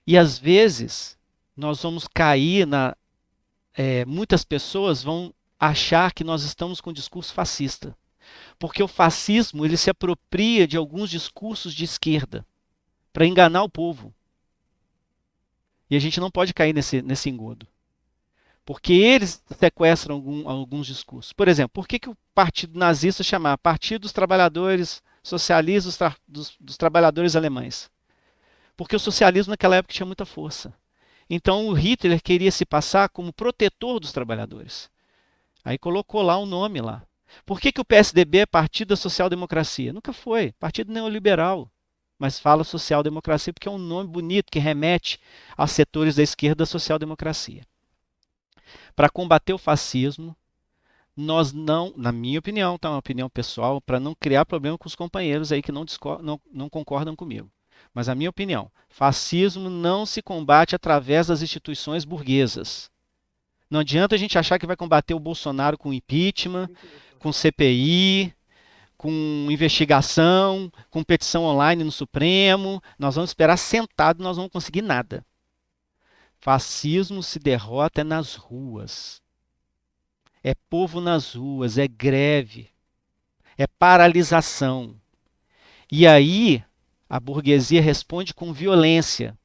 E às vezes, nós vamos cair muitas pessoas vão achar que nós estamos com um discurso fascista. Porque o fascismo ele se apropria de alguns discursos de esquerda para enganar o povo. E a gente não pode cair nesse engodo. Porque eles sequestram alguns discursos. Por exemplo, por que o partido nazista chamava Partido dos Trabalhadores Socialistas dos Trabalhadores Alemães? Porque o socialismo naquela época tinha muita força. Então o Hitler queria se passar como protetor dos trabalhadores. Aí colocou lá o nome lá. Por que o PSDB é Partido da Social Democracia? Nunca foi. Partido neoliberal. Mas fala social-democracia porque é um nome bonito que remete aos setores da esquerda da social-democracia. Para combater o fascismo, nós não, na minha opinião, tá, uma opinião pessoal, para não criar problema com os companheiros aí que não concordam comigo. Mas a minha opinião, fascismo não se combate através das instituições burguesas. Não adianta a gente achar que vai combater o Bolsonaro com impeachment, com CPI, com investigação, com petição online no Supremo. Nós vamos esperar sentado e nós não vamos conseguir nada. Fascismo se derrota nas ruas. É povo nas ruas, é greve, é paralisação. E aí a burguesia responde com violência.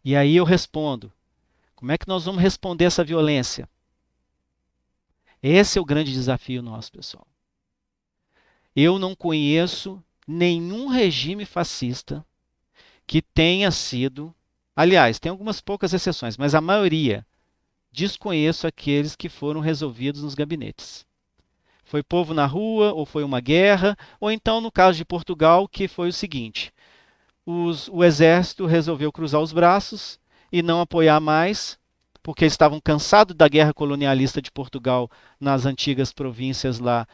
E aí eu respondo, como é que nós vamos responder essa violência? Esse é o grande desafio nosso, pessoal. Eu não conheço nenhum regime fascista que tenha sido, aliás, tem algumas poucas exceções, mas a maioria, desconheço aqueles que foram resolvidos nos gabinetes. Foi povo na rua, ou foi uma guerra, ou então, no caso de Portugal, que foi o seguinte, o exército resolveu cruzar os braços e não apoiar mais, porque eles estavam cansados da guerra colonialista de Portugal nas antigas províncias lá,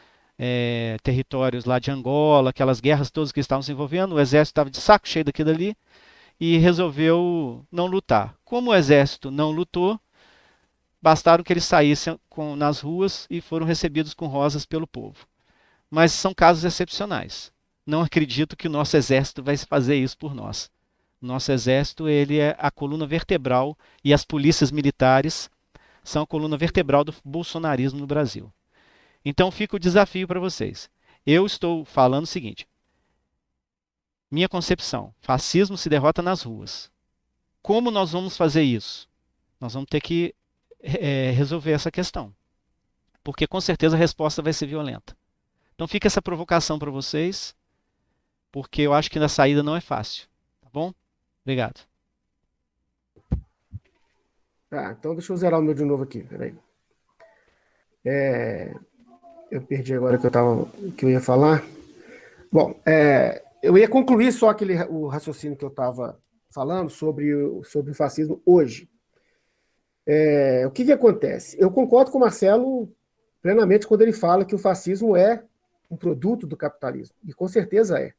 territórios lá de Angola, aquelas guerras todas que estavam se envolvendo, o exército estava de saco cheio daquilo ali e resolveu não lutar. Como o exército não lutou, bastaram que eles saíssem nas ruas e foram recebidos com rosas pelo povo. Mas são casos excepcionais. Não acredito que o nosso exército vai fazer isso por nós. Nosso exército ele é a coluna vertebral e as polícias militares são a coluna vertebral do bolsonarismo no Brasil. Então fica o desafio para vocês. Eu estou falando o seguinte, minha concepção, fascismo se derrota nas ruas. Como nós vamos fazer isso? Nós vamos ter que resolver essa questão. Porque com certeza a resposta vai ser violenta. Então fica essa provocação para vocês, porque eu acho que a saída não é fácil. Tá bom? Obrigado. Tá, então deixa eu zerar o meu de novo aqui. Peraí. Eu perdi agora que eu ia falar. Bom, eu ia concluir só o raciocínio que eu estava falando sobre o fascismo hoje. O que acontece? Eu concordo com o Marcelo plenamente quando ele fala que o fascismo é um produto do capitalismo, e com certeza é.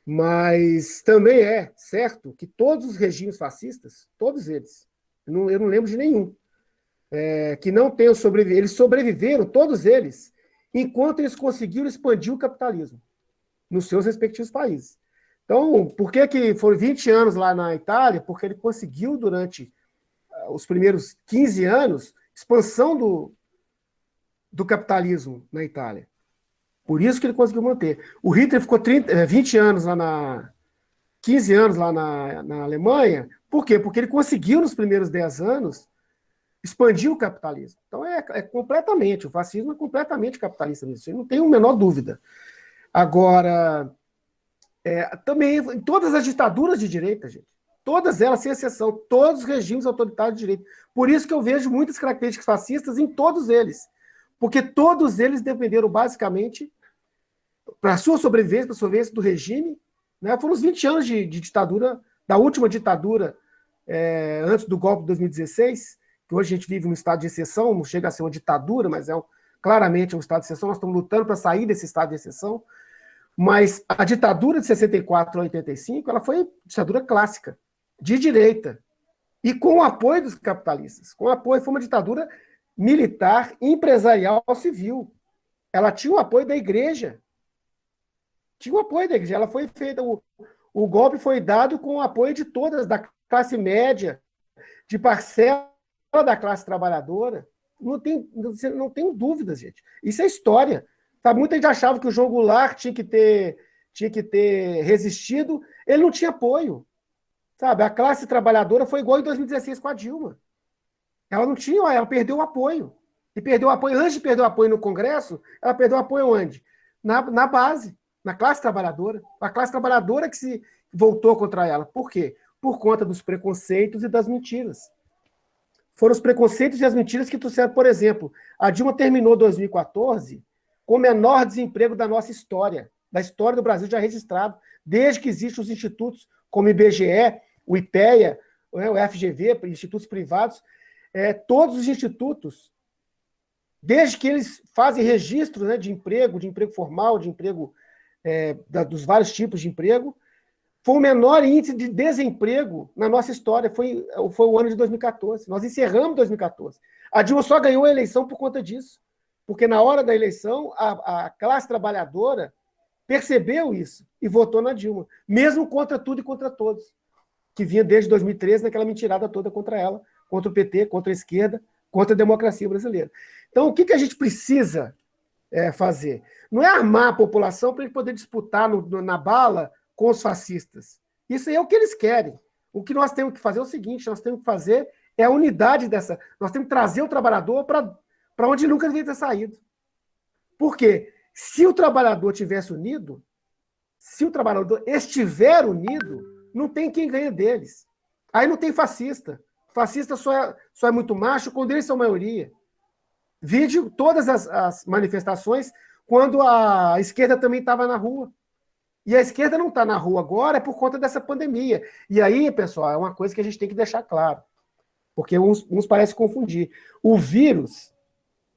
Mas também é certo que todos os regimes fascistas, todos eles, eu não lembro de nenhum, que não tenham sobrevivido, eles sobreviveram, todos eles, enquanto eles conseguiram expandir o capitalismo nos seus respectivos países. Então, por que foram 20 anos lá na Itália? Porque ele conseguiu, durante os primeiros 15 anos, expansão do capitalismo na Itália. Por isso que ele conseguiu manter. O Hitler ficou 20 anos lá 15 anos lá na Alemanha. Por quê? Porque ele conseguiu, nos primeiros 10 anos, expandir o capitalismo. Então, completamente, o fascismo é completamente capitalista nisso, não tem a menor dúvida. Agora, também, em todas as ditaduras de direita, gente, Todas elas, sem exceção, todos os regimes autoritários de direita. Por isso que eu vejo muitas características fascistas em todos eles. Porque todos eles dependeram basicamente, para a sua sobrevivência, para a sobrevivência do regime, né? Foram os 20 anos de ditadura, da última ditadura, antes do golpe de 2016, que hoje a gente vive um estado de exceção, não chega a ser uma ditadura, mas claramente um estado de exceção, nós estamos lutando para sair desse estado de exceção, mas a ditadura de 64 a 85, ela foi ditadura clássica, de direita, e com o apoio dos capitalistas, com o apoio, foi uma ditadura militar, empresarial, civil. Ela tinha o apoio da igreja. Tinha o apoio da igreja. Ela foi feita, o golpe foi dado com o apoio de todas, da classe média, de parcela da classe trabalhadora. Não tem dúvidas, gente. Isso é história. Tá? Muita gente achava que o João Goulart tinha que ter resistido. Ele não tinha apoio. Sabe? A classe trabalhadora foi igual em 2016 com a Dilma. Ela não tinha, ela perdeu o apoio. E perdeu o apoio, antes de perder o apoio no Congresso, ela perdeu o apoio onde? Na base, na classe trabalhadora. A classe trabalhadora que se voltou contra ela. Por quê? Por conta dos preconceitos e das mentiras. Foram os preconceitos e as mentiras que trouxeram, por exemplo, a Dilma terminou 2014 com o menor desemprego da nossa história, da história do Brasil já registrado, desde que existem os institutos como o IBGE, o IPEA, o FGV, institutos privados, todos os institutos, desde que eles fazem registro, né, de emprego formal, de emprego, dos vários tipos de emprego, foi o menor índice de desemprego na nossa história, foi o ano de 2014. Nós encerramos 2014. A Dilma só ganhou a eleição por conta disso, porque na hora da eleição, a classe trabalhadora percebeu isso e votou na Dilma, mesmo contra tudo e contra todos, que vinha desde 2013 naquela mentirada toda contra ela, contra o PT, contra a esquerda, contra a democracia brasileira. Então, o que a gente precisa fazer? Não é armar a população para ele poder disputar na bala com os fascistas. Isso aí é o que eles querem. O que nós temos que fazer é o seguinte, nós temos que fazer a unidade dessa... Nós temos que trazer o trabalhador para onde nunca devia ter saído. Por quê? Se o trabalhador tivesse unido, se o trabalhador estiver unido, não tem quem ganha deles. Aí não tem fascista. Fascista só é muito macho quando eles são maioria. Vide todas as manifestações quando a esquerda também estava na rua. E a esquerda não está na rua agora por conta dessa pandemia. E aí, pessoal, é uma coisa que a gente tem que deixar claro. Porque uns parecem confundir. O vírus,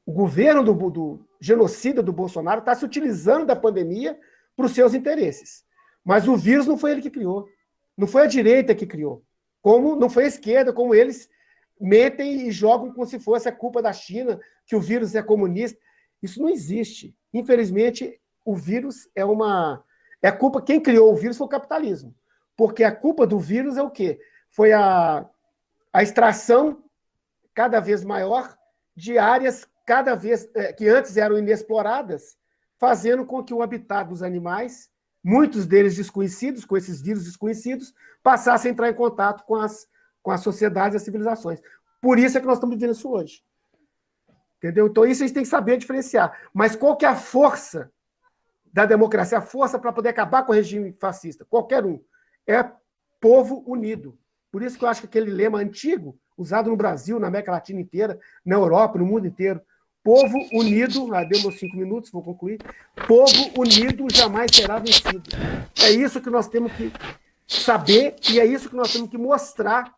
o governo do genocida do Bolsonaro está se utilizando da pandemia para os seus interesses. Mas o vírus não foi ele que criou. Não foi a direita que criou. Como não foi a esquerda, como eles metem e jogam como se fosse a culpa da China, que o vírus é comunista. Isso não existe. Infelizmente, o vírus é a culpa, quem criou o vírus foi o capitalismo. Porque a culpa do vírus é o quê? Foi a extração cada vez maior de áreas cada vez que antes eram inexploradas, fazendo com que o habitat dos animais, muitos deles desconhecidos, com esses vírus desconhecidos, passassem a entrar em contato com as sociedades e as civilizações. Por isso é que nós estamos vivendo isso hoje. Entendeu? Então, isso a gente tem que saber diferenciar. Mas qual que é a força da democracia, a força para poder acabar com o regime fascista? Qualquer um. É povo unido. Por isso que eu acho que aquele lema antigo, usado no Brasil, na América Latina inteira, na Europa, no mundo inteiro, povo unido, deu meus 5 minutos, vou concluir, povo unido jamais será vencido. É isso que nós temos que saber e é isso que nós temos que mostrar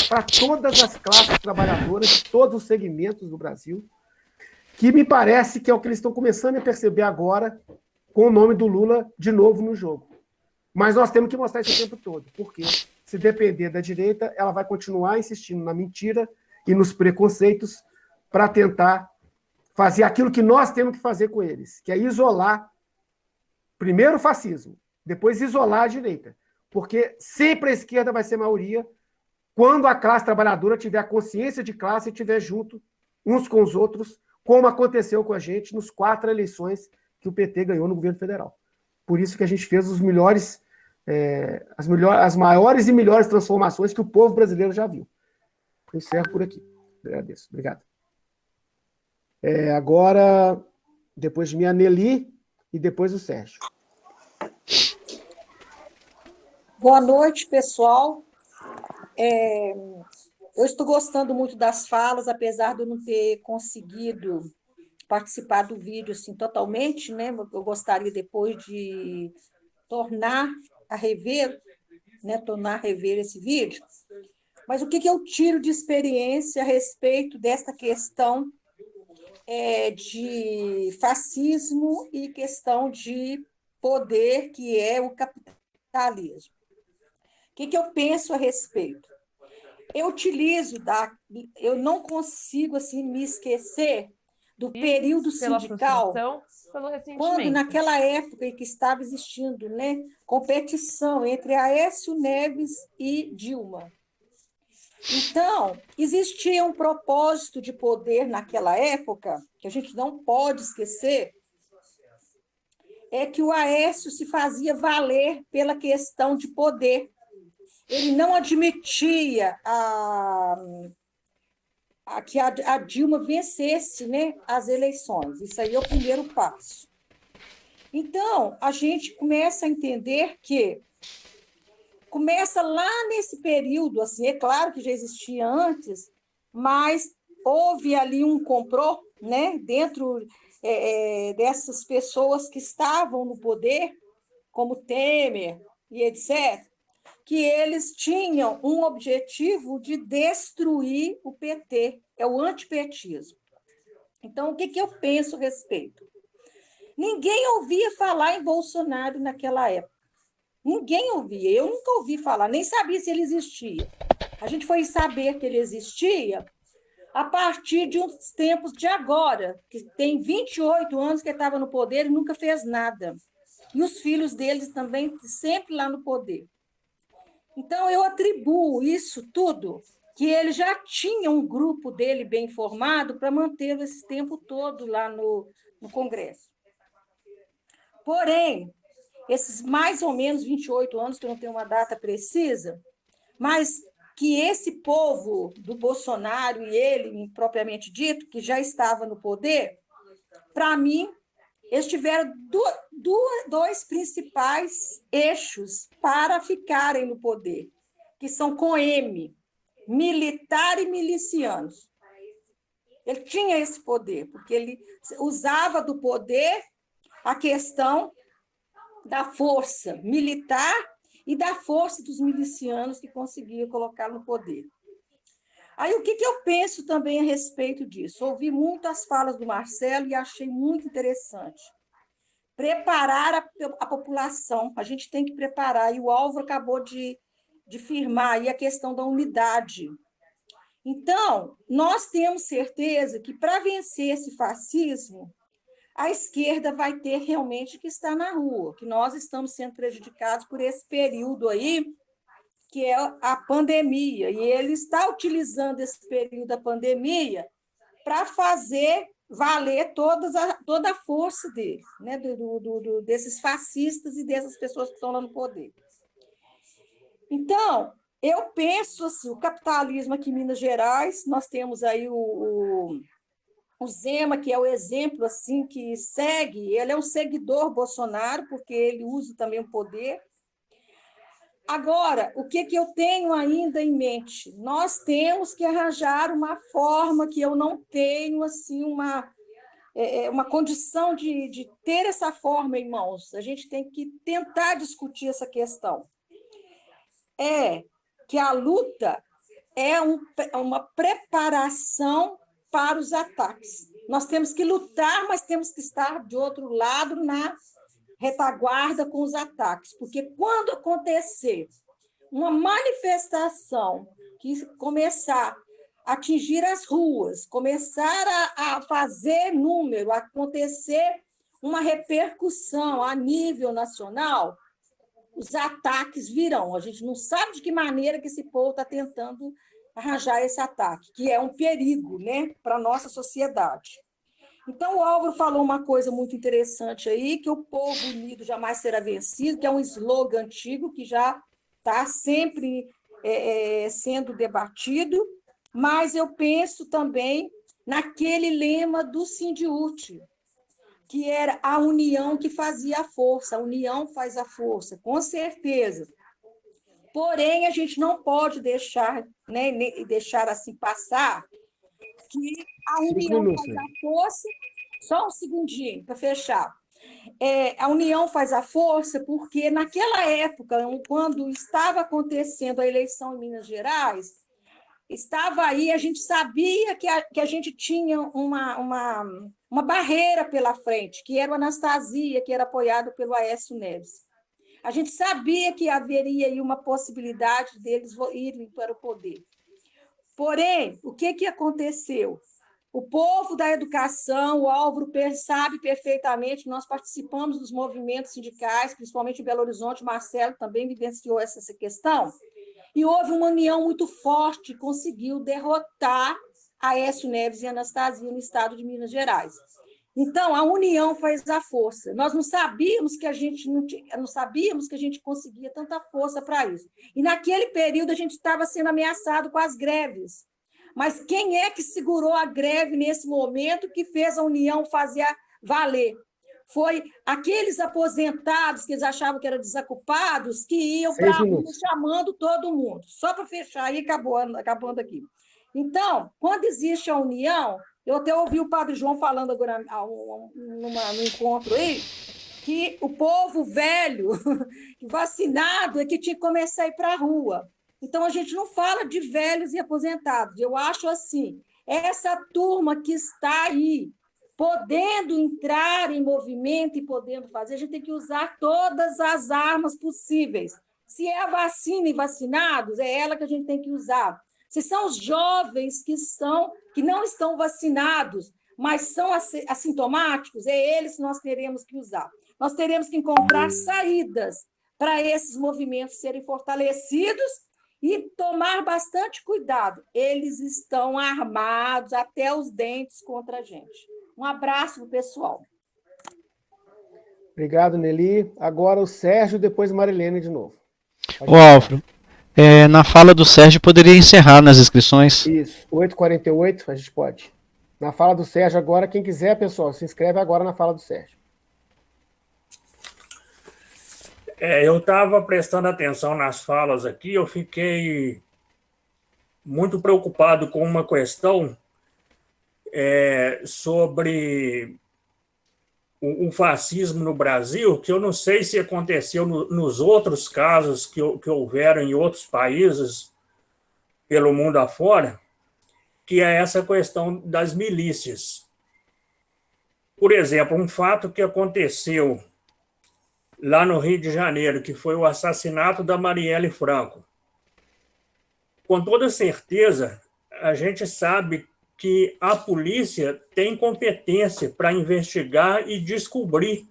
para todas as classes trabalhadoras de todos os segmentos do Brasil, que me parece que é o que eles estão começando a perceber agora com o nome do Lula de novo no jogo. Mas nós temos que mostrar isso o tempo todo, porque se depender da direita, ela vai continuar insistindo na mentira e nos preconceitos para tentar fazer aquilo que nós temos que fazer com eles, que é isolar primeiro o fascismo, depois isolar a direita. Porque sempre a esquerda vai ser maioria quando a classe trabalhadora tiver a consciência de classe e estiver junto uns com os outros, como aconteceu com a gente nos 4 eleições que o PT ganhou no governo federal. Por isso que a gente fez as maiores e melhores transformações que o povo brasileiro já viu. Eu encerro por aqui. Agradeço. Obrigado. Agora, depois de mim, a Nelly e depois o Sérgio. Boa noite, pessoal. Eu estou gostando muito das falas, apesar de eu não ter conseguido participar do vídeo assim, totalmente, né? Eu gostaria depois de tornar a rever, né? Tornar a rever esse vídeo. Mas o que eu tiro de experiência a respeito desta questão de fascismo e questão de poder, que é o capitalismo? O que eu penso a respeito? Eu não consigo assim me esquecer do período pela sindical, frustração, pelo quando ressentimento. naquela época em que estava existindo, né, competição entre Aécio Neves e Dilma. Então, existia um propósito de poder naquela época, que a gente não pode esquecer, é que o Aécio se fazia valer pela questão de poder. Ele não admitia que a Dilma vencesse, né, as eleições. Isso aí é o primeiro passo. Então, a gente começa a entender que começa lá nesse período, assim, é claro que já existia antes, mas houve ali um complô, né, dentro dessas pessoas que estavam no poder, como Temer e etc., que eles tinham um objetivo de destruir o PT, é o antipetismo. Então, o que eu penso a respeito? Ninguém ouvia falar em Bolsonaro naquela época. Ninguém ouvia. Eu nunca ouvi falar, nem sabia se ele existia. A gente foi saber que ele existia a partir de uns tempos de agora, que tem 28 anos que ele estava no poder e nunca fez nada. E os filhos deles também sempre lá no poder. Então, eu atribuo isso tudo, que ele já tinha um grupo dele bem formado para manter esse tempo todo lá no Congresso. Porém, esses mais ou menos 28 anos, que eu não tenho uma data precisa, mas que esse povo do Bolsonaro e ele, propriamente dito, que já estava no poder, para mim, eles tiveram dois principais eixos para ficarem no poder, que são com M, militar e milicianos. Ele tinha esse poder, porque ele usava do poder a questão da força militar e da força dos milicianos que conseguia colocar no poder. Aí, o que eu penso também a respeito disso? Ouvi muito as falas do Marcelo e achei muito interessante. Preparar a população, a gente tem que preparar, e o Álvaro acabou de firmar aí a questão da unidade. Então, nós temos certeza que, para vencer esse fascismo, a esquerda vai ter realmente que estar na rua, que nós estamos sendo prejudicados por esse período aí, que é a pandemia, e ele está utilizando esse período da pandemia para fazer valer toda a força deles, né? Desses fascistas e dessas pessoas que estão lá no poder. Então, eu penso assim, o capitalismo aqui em Minas Gerais, nós temos aí o Zema, que é o exemplo assim que segue, ele é um seguidor Bolsonaro, porque ele usa também o poder. Agora, o que eu tenho ainda em mente? Nós temos que arranjar uma forma que eu não tenho assim uma condição de ter essa forma em mãos. A gente tem que tentar discutir essa questão. É que a luta é uma preparação para os ataques. Nós temos que lutar, mas temos que estar de outro lado na retaguarda com os ataques, porque quando acontecer uma manifestação que começar a atingir as ruas, começar a fazer número, acontecer uma repercussão a nível nacional, os ataques virão. A gente não sabe de que maneira que esse povo está tentando arranjar esse ataque, que é um perigo, né, para a nossa sociedade. Então, o Álvaro falou uma coisa muito interessante aí, que o povo unido jamais será vencido, que é um slogan antigo que já está sempre sendo debatido, mas eu penso também naquele lema do Sindiúti, que era a união que fazia a força, a união faz a força, com certeza. Porém, a gente não pode deixar, né, deixar assim passar que a 5 união minutos, faz né? a força. Só um segundinho para fechar. A união faz a força porque, naquela época, quando estava acontecendo a eleição em Minas Gerais, estava aí, a gente sabia que a gente tinha uma barreira pela frente, que era o Anastasia, que era apoiado pelo Aécio Neves. A gente sabia que haveria aí uma possibilidade deles irem para o poder. Porém, o que aconteceu? O povo da educação, o Álvaro sabe perfeitamente, nós participamos dos movimentos sindicais, principalmente em Belo Horizonte, o Marcelo também vivenciou essa questão, e houve uma união muito forte, conseguiu derrotar Aécio Neves e Anastasia no estado de Minas Gerais. Então, a união faz a força. Nós não sabíamos que a gente não sabíamos que a gente conseguia tanta força para isso. E naquele período a gente estava sendo ameaçado com as greves. Mas quem é que segurou a greve nesse momento que fez a união fazer valer? Foi aqueles aposentados que eles achavam que eram desocupados que iam para a rua chamando todo mundo. Só para fechar e acabando aqui. Então, quando existe a união, eu até ouvi o padre João falando agora num encontro aí, que o povo velho, vacinado, é que tinha que começar a ir para a rua. Então, a gente não fala de velhos e aposentados. Eu acho assim, essa turma que está aí, podendo entrar em movimento e podendo fazer, a gente tem que usar todas as armas possíveis. Se é a vacina e vacinados, é ela que a gente tem que usar. Se são os jovens que não estão vacinados, mas são assintomáticos, é eles que nós teremos que usar. Nós teremos que encontrar saídas para esses movimentos serem fortalecidos e tomar bastante cuidado. Eles estão armados até os dentes contra a gente. Um abraço para o pessoal. Obrigado, Nelly. Agora o Sérgio, depois Marilene de novo. Ô, Álvaro, na fala do Sérgio, poderia encerrar nas inscrições? Isso, 8h48, a gente pode. Na fala do Sérgio agora, quem quiser, pessoal, se inscreve agora na fala do Sérgio. Eu estava prestando atenção nas falas aqui, eu fiquei muito preocupado com uma questão sobre o fascismo no Brasil, que eu não sei se aconteceu nos outros casos que houveram em outros países pelo mundo afora, que é essa questão das milícias. Por exemplo, um fato que aconteceu lá no Rio de Janeiro, que foi o assassinato da Marielle Franco. Com toda certeza, a gente sabe que a polícia tem competência para investigar e descobrir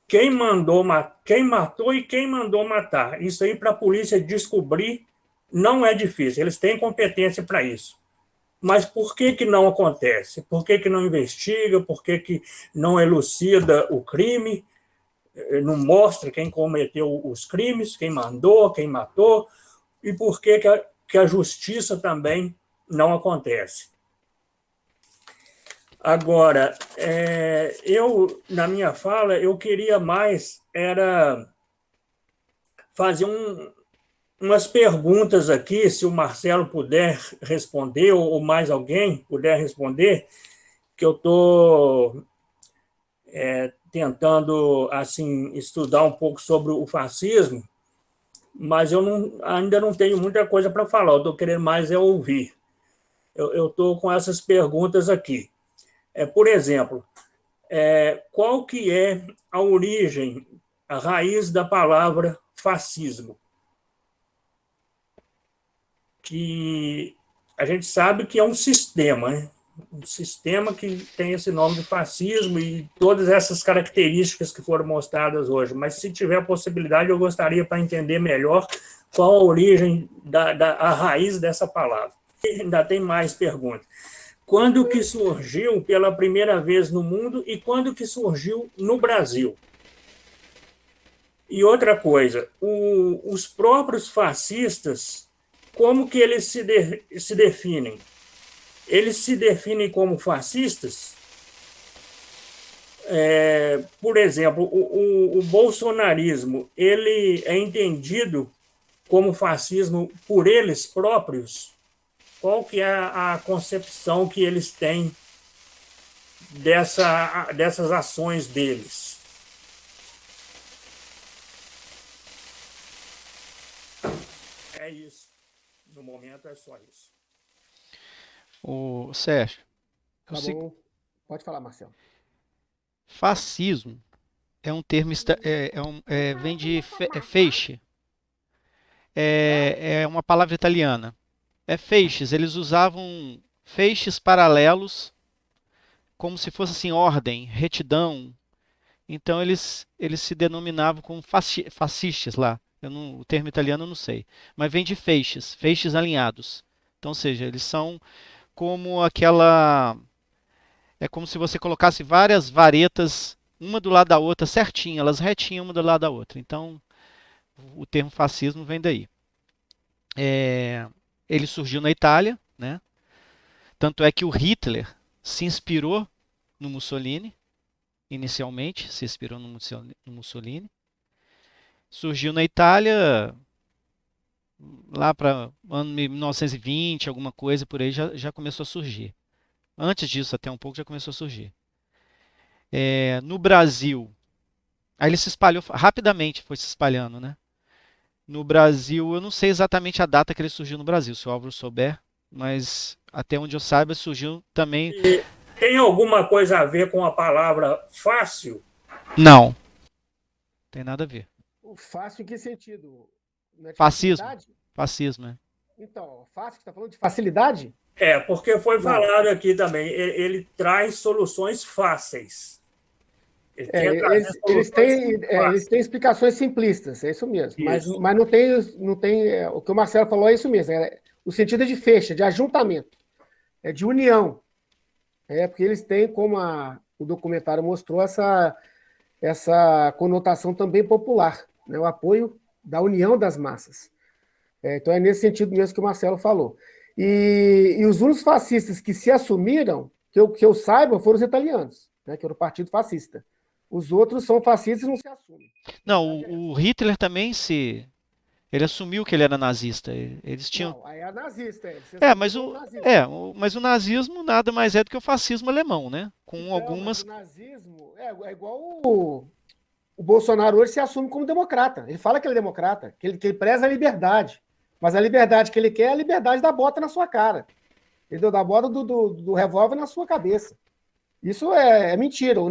quem matou e quem mandou matar. Isso aí, para a polícia descobrir, não é difícil. Eles têm competência para isso. Mas por que não acontece? Por que não investiga? Por que não elucida o crime? Não mostra quem cometeu os crimes, quem mandou, quem matou? E por que a justiça também não acontece? Agora, na minha fala, eu queria mais fazer umas perguntas aqui, se o Marcelo puder responder, ou mais alguém puder responder, que eu estou tentando assim, estudar um pouco sobre o fascismo, mas eu ainda não tenho muita coisa para falar, eu estou querendo mais ouvir. Eu estou com essas perguntas aqui. Por exemplo, qual que é a origem, a raiz da palavra fascismo? Que a gente sabe que é um sistema, né? Um sistema que tem esse nome de fascismo e todas essas características que foram mostradas hoje. Mas, se tiver a possibilidade, eu gostaria, para entender melhor, qual a origem, a raiz dessa palavra. E ainda tem mais perguntas. Quando que surgiu pela primeira vez no mundo e quando que surgiu no Brasil? E outra coisa, os próprios fascistas, como que eles se definem? Eles se definem como fascistas? Por exemplo, o bolsonarismo, ele é entendido como fascismo por eles próprios, qual que é a concepção que eles têm dessas ações deles? É isso. No momento é só isso. O Sérgio, Tá bom. Pode falar, Marcelo. fascismo é um termo, vem de feixe. É uma palavra italiana. É feixes. Eles usavam feixes paralelos, como se fosse assim, ordem, retidão. Então eles se denominavam como fascistas lá. O termo italiano eu não sei. Mas vem de feixes, feixes alinhados. Então, ou seja, eles são como aquela. É como se você colocasse várias varetas, uma do lado da outra, certinho, elas retinham uma do lado da outra. Então, o termo fascismo vem daí. Ele surgiu na Itália, né? Tanto é que o Hitler se inspirou no Mussolini, inicialmente, se inspirou no Mussolini. Surgiu na Itália, lá para ano 1920, alguma coisa por aí, já começou a surgir. Antes disso, até um pouco, já começou a surgir. No Brasil, aí ele se espalhou rapidamente, foi se espalhando, né? No Brasil, eu não sei exatamente a data que ele surgiu no Brasil, se o Álvaro souber, mas até onde eu saiba, surgiu também. E tem alguma coisa a ver com a palavra fácil? Não, tem nada a ver. O fácil em que sentido? Não é de Fascismo. facilidade? Fascismo, né? Então, fácil, você está falando de facilidade? Porque foi Não. falado aqui também, ele traz soluções fáceis. Ele quer trazer Eles soluções fáceis. têm explicações simplistas, é isso mesmo. Isso. Mas não tem. O que o Marcelo falou é isso mesmo. O sentido é de fecha, de ajuntamento, é de união. Porque eles têm, como o documentário mostrou, essa conotação também popular, né? O apoio da união das massas. Então é nesse sentido mesmo que o Marcelo falou. E os únicos fascistas que se assumiram, que eu saiba, foram os italianos, né? Que era o Partido Fascista. Os outros são fascistas e não se assumem. Não, o Hitler também ele assumiu que ele era nazista. Eles tinham. Não, aí é nazista. Mas o nazismo nada mais é do que o fascismo alemão, né? Com Então, algumas. mas o nazismo é igual o Bolsonaro hoje se assume como democrata. Ele fala que ele é democrata, que ele preza a liberdade. Mas a liberdade que ele quer é a liberdade da bota na sua cara. Entendeu? Da bota do revólver na sua cabeça. Isso é mentira. O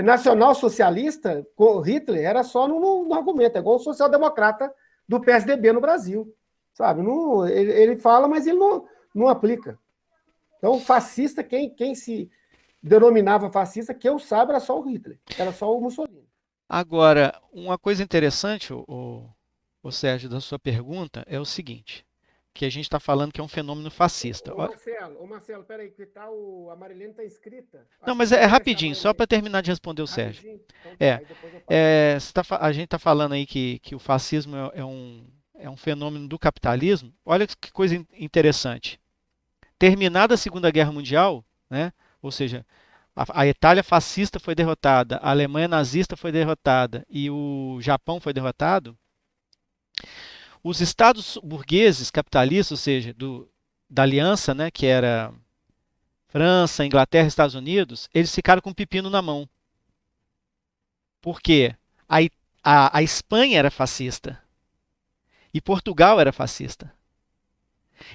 nacional-socialista, o Hitler, era só no argumento, é igual o social-democrata do PSDB no Brasil. Sabe? Não, ele fala, mas ele não aplica. Então, fascista, quem se denominava fascista, que eu saiba, era só o Hitler, era só o Mussolini. Agora, uma coisa interessante, o Sérgio, da sua pergunta é o seguinte, que a gente está falando que é um fenômeno fascista. Marcelo, peraí, que a Marilene está inscrita. Não, mas é rapidinho, só para terminar de responder o Sérgio. A gente está falando aí que o fascismo é um fenômeno do capitalismo. Olha que coisa interessante. Terminada a Segunda Guerra Mundial, né? Ou seja, a Itália fascista foi derrotada, a Alemanha nazista foi derrotada e o Japão foi derrotado, os estados burgueses capitalistas, ou seja, da aliança, né, que era França, Inglaterra, Estados Unidos, eles ficaram com um pepino na mão. Por quê? A Espanha era fascista e Portugal era fascista.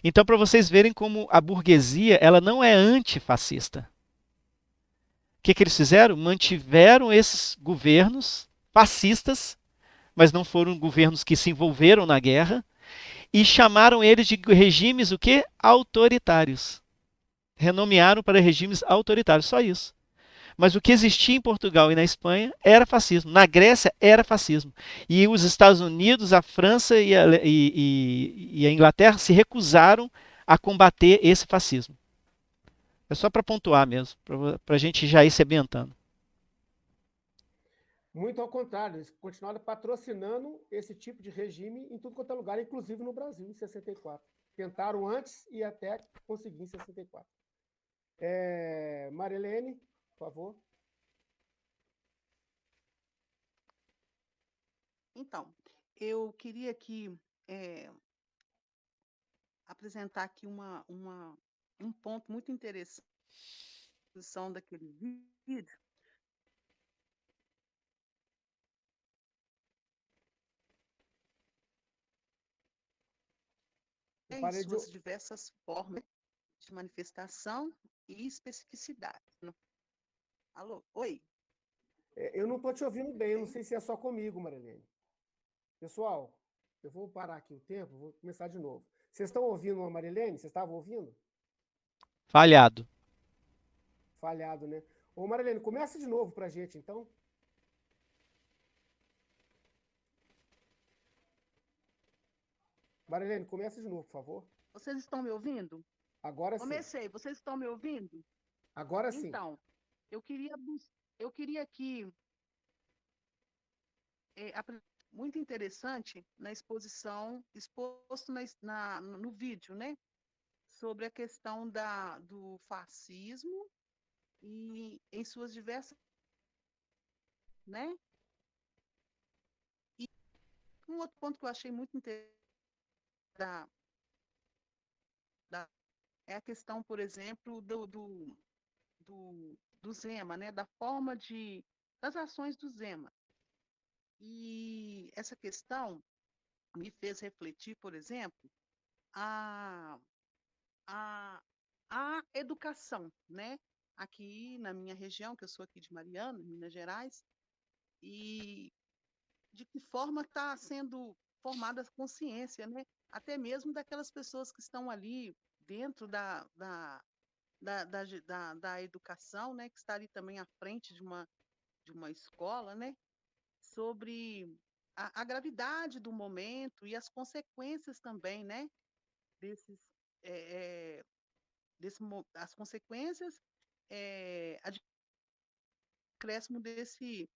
Então, para vocês verem como a burguesia ela não é antifascista. O que eles fizeram? Mantiveram esses governos fascistas, mas não foram governos que se envolveram na guerra, e chamaram eles de regimes o quê? Autoritários. Renomearam para regimes autoritários, só isso. Mas o que existia em Portugal e na Espanha era fascismo. Na Grécia era fascismo. E os Estados Unidos, a França e a Inglaterra se recusaram a combater esse fascismo. É só para pontuar mesmo, para a gente já ir sementando. Muito ao contrário, eles continuaram patrocinando esse tipo de regime em tudo quanto é lugar, inclusive no Brasil, em 64. Tentaram antes e até conseguir em 64. Marilene, por favor. Então, eu queria aqui é, apresentar aqui um ponto muito interessante daquele vídeo, Eu em parei de. suas diversas formas de manifestação e especificidade. Alô? Oi? Eu não estou te ouvindo bem, eu não Ok? sei se é só comigo, Marilene. Pessoal, eu vou parar aqui o tempo, vou começar de novo. Vocês estão ouvindo a Marilene? Vocês estavam ouvindo? Falhado. Falhado, né? Ô, Marilene, começa de novo para a gente, então. Marilene, começa de novo, por favor. Vocês estão me ouvindo? Agora sim. Comecei, vocês estão me ouvindo? Agora sim. Então, eu queria, eu queria aqui, muito interessante na exposição, exposto no vídeo, né? Sobre a questão do fascismo e em suas diversas, né? E um outro ponto que eu achei muito interessante da, é a questão, por exemplo, do Zema, né? Da forma das ações do Zema. E essa questão me fez refletir, por exemplo, a, a educação, né? Aqui na minha região, que eu sou aqui de Mariana, Minas Gerais, e de que forma está sendo formada a consciência, né? Até mesmo daquelas pessoas que estão ali dentro da educação, né? Que está ali também à frente de uma escola, né? Sobre a gravidade do momento e as consequências também, né? Desses, é, é, as consequências, de acréscimo desse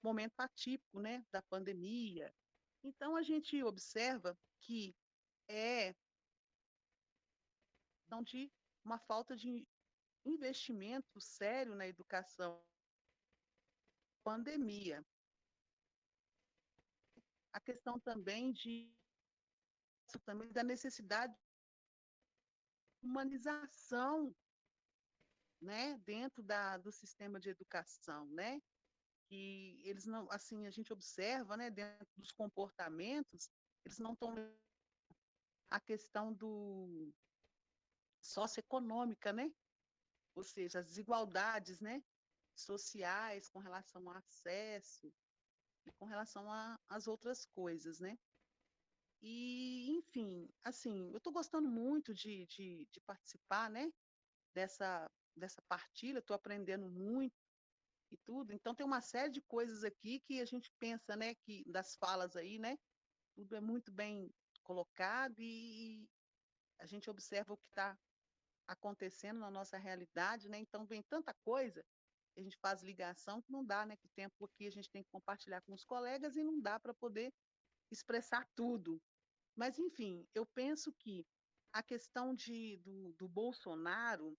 momento atípico, né? Da pandemia. Então, a gente observa que é questão de uma falta de investimento sério na educação, pandemia. A questão também da necessidade de humanização, né, dentro do sistema de educação, né? Que eles não, assim, a gente observa, né, dentro dos comportamentos, eles não estão a questão do socioeconômica, né? Ou seja, as desigualdades, né, sociais com relação ao acesso e com relação às outras coisas, né? E, enfim, assim, eu estou gostando muito de participar, né, dessa partilha, estou aprendendo muito e tudo. Então, tem uma série de coisas aqui que a gente pensa, né, que das falas aí, né, tudo é muito bem colocado e a gente observa o que está acontecendo na nossa realidade, né? Então, vem tanta coisa, a gente faz ligação que não dá, né? Que o tempo aqui a gente tem que compartilhar com os colegas e não dá para poder expressar tudo. Mas, enfim, eu penso que a questão do Bolsonaro,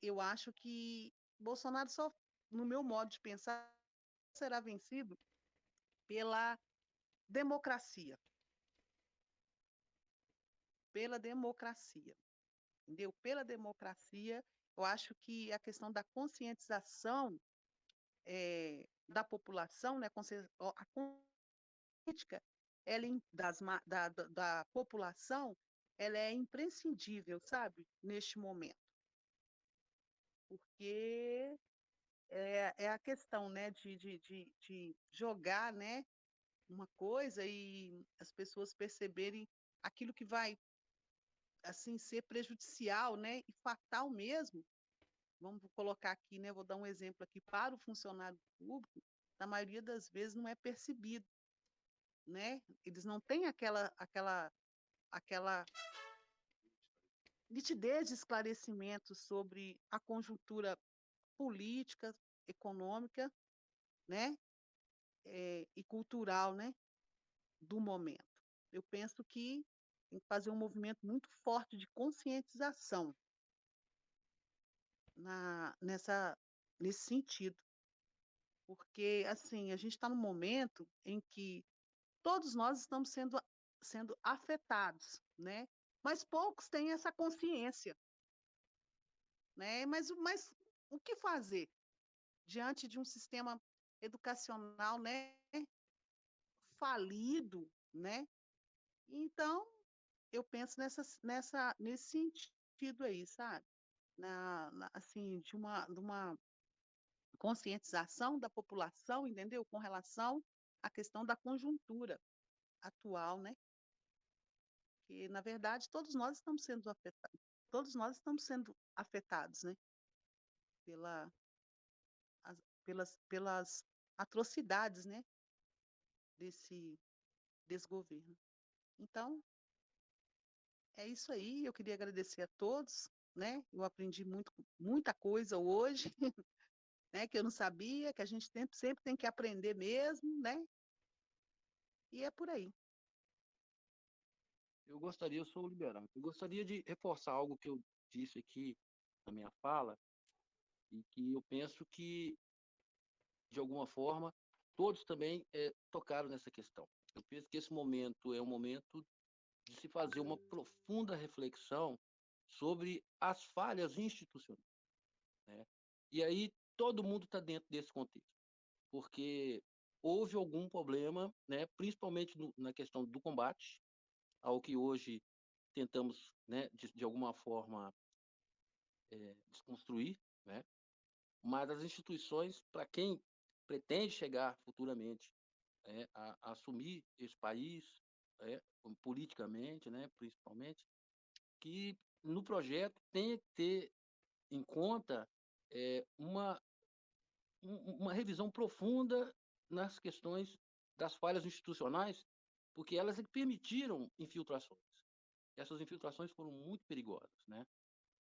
eu acho que Bolsonaro só, no meu modo de pensar, será vencido pela democracia. Pela democracia, entendeu? Pela democracia, eu acho que a questão da conscientização da população, né, a política ela, da população, ela é imprescindível, sabe, neste momento, porque é a questão, né, de jogar, né, uma coisa e as pessoas perceberem aquilo que vai assim ser prejudicial, né, e fatal mesmo. Vamos colocar aqui, né, vou dar um exemplo aqui para o funcionário público, na maioria das vezes não é percebido, né? Eles não têm aquela nitidez de esclarecimento sobre a conjuntura política, econômica, né, e cultural, né, do momento. Eu penso que tem que fazer um movimento muito forte de conscientização nesse sentido, porque assim a gente está num momento em que todos nós estamos sendo afetados, né? Mas poucos têm essa consciência, né? Mas o que fazer diante de um sistema educacional, né, falido, né? Então, eu penso nesse sentido aí, sabe? Assim, de uma conscientização da população, entendeu? Com relação à questão da conjuntura atual, né? Que, na verdade, todos nós estamos sendo afetados, né? Pela, pelas atrocidades, né? Desse desgoverno. Então, é isso aí. Eu queria agradecer a todos, né? Eu aprendi muita coisa hoje, né? Que eu não sabia, que a gente sempre tem que aprender mesmo, né? E é por aí. Eu sou liberal, eu gostaria de reforçar algo que eu disse aqui na minha fala, e que eu penso que, de alguma forma, todos também tocaram nessa questão. Eu penso que esse momento é um momento de se fazer uma profunda reflexão sobre as falhas institucionais, né? E aí todo mundo está dentro desse contexto, porque houve algum problema, né, principalmente na questão do combate, ao que hoje tentamos, né, de alguma forma, desconstruir, né? Mas as instituições, para quem pretende chegar futuramente, a assumir esse país, politicamente, né, principalmente, que no projeto tenha que ter em conta uma revisão profunda nas questões das falhas institucionais, porque elas é que permitiram infiltrações. Essas infiltrações foram muito perigosas, né?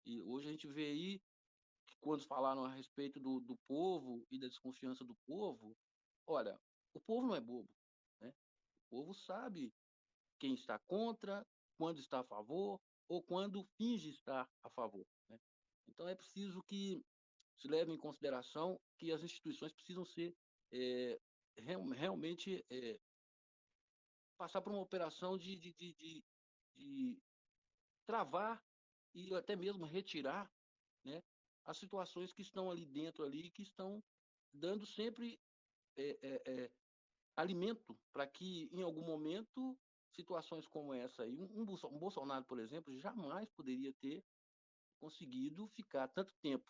E hoje a gente vê aí que, quando falaram a respeito do povo e da desconfiança do povo, olha, o povo não é bobo, né? O povo sabe quem está contra, quando está a favor ou quando finge estar a favor, né? Então é preciso que se leve em consideração que as instituições precisam ser realmente passar por uma operação de travar e até mesmo retirar, né, as situações que estão ali dentro ali, que estão dando sempre alimento para que, em algum momento, situações como essa aí, um Bolsonaro, por exemplo, jamais poderia ter conseguido ficar tanto tempo,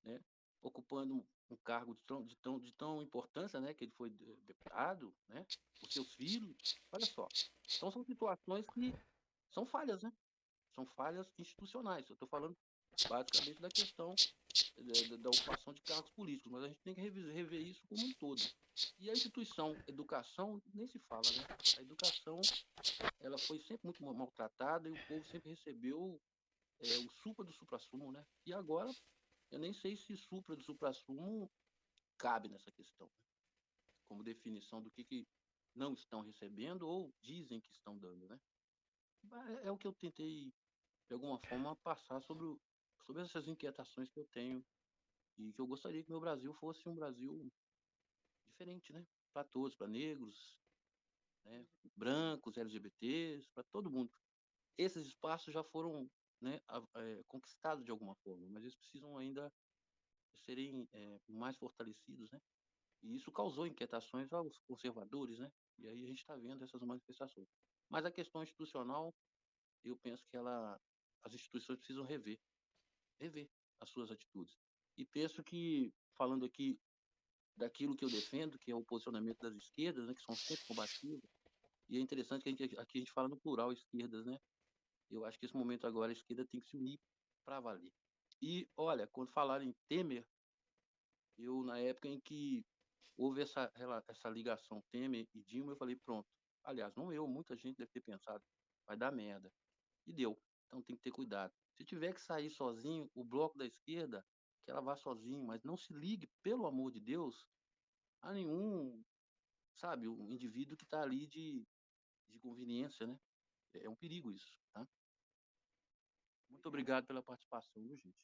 né, ocupando um cargo de tão importância, né, que ele foi deputado, né, os seus filhos, olha só. Então são situações que são falhas, né? São falhas institucionais. Eu estou falando basicamente da questão da ocupação de cargos políticos, mas a gente tem que rever isso como um todo. E a instituição educação nem se fala, né? A educação, ela foi sempre muito maltratada e o povo sempre recebeu o supra do suprassumo, né? E agora eu nem sei se supra do suprassumo cabe nessa questão, né? Como definição do que não estão recebendo ou dizem que estão dando, né? É o que eu tentei, de alguma forma, passar sobre essas inquietações que eu tenho e que eu gostaria que meu Brasil fosse um Brasil diferente, né? Para todos, para negros, né? Brancos, LGBTs, para todo mundo. Esses espaços já foram, né, conquistados de alguma forma, mas eles precisam ainda serem mais fortalecidos, né? E isso causou inquietações aos conservadores, né? E aí a gente está vendo essas manifestações. Mas a questão institucional, eu penso que as instituições precisam rever as suas atitudes. E penso que, falando aqui daquilo que eu defendo, que é o posicionamento das esquerdas, né, que são sempre combativas, e é interessante que aqui a gente fala no plural esquerdas, né? Eu acho que esse momento agora a esquerda tem que se unir para valer. E, olha, quando falaram em Temer, eu, na época em que houve essa ligação Temer e Dilma, eu falei, pronto. Aliás, não eu, muita gente deve ter pensado, vai dar merda. E deu. Então tem que ter cuidado. Se tiver que sair sozinho, o bloco da esquerda, que ela vá sozinho, mas não se ligue, pelo amor de Deus, a nenhum, sabe, um indivíduo que está ali de conveniência, né? É um perigo isso, tá? Muito obrigado pela participação, viu, gente?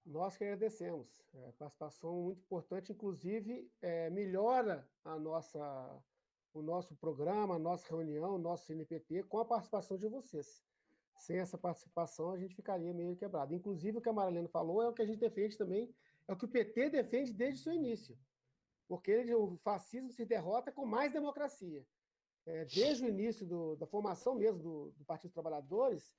Nós que agradecemos. Participação muito importante, inclusive melhora o nosso programa, a nossa reunião, o nosso CNPT, com a participação de vocês. Sem essa participação, a gente ficaria meio quebrado. Inclusive, o que a Marilena falou é o que a gente defende também, é o que o PT defende desde o seu início. Porque o fascismo se derrota com mais democracia. Desde o início da formação mesmo do Partido dos Trabalhadores,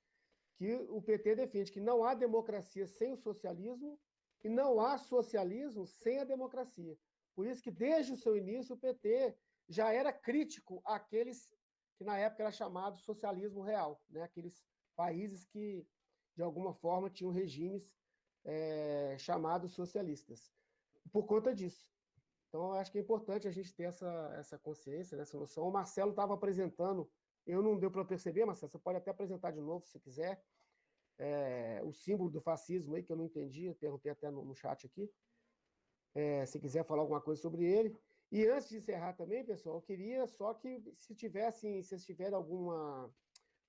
que o PT defende que não há democracia sem o socialismo e não há socialismo sem a democracia. Por isso que, desde o seu início, o PT já era crítico àqueles que, na época, era chamado socialismo real, né? Aqueles países que, de alguma forma, tinham regimes chamados socialistas. Por conta disso. Então, eu acho que é importante a gente ter essa consciência, essa noção. O Marcelo estava apresentando, eu não deu para perceber, Marcelo, você pode até apresentar de novo, se quiser, o símbolo do fascismo aí, que eu não entendi, eu perguntei até no chat aqui. Se quiser falar alguma coisa sobre ele. E antes de encerrar também, pessoal, eu queria só que, se vocês tiverem alguma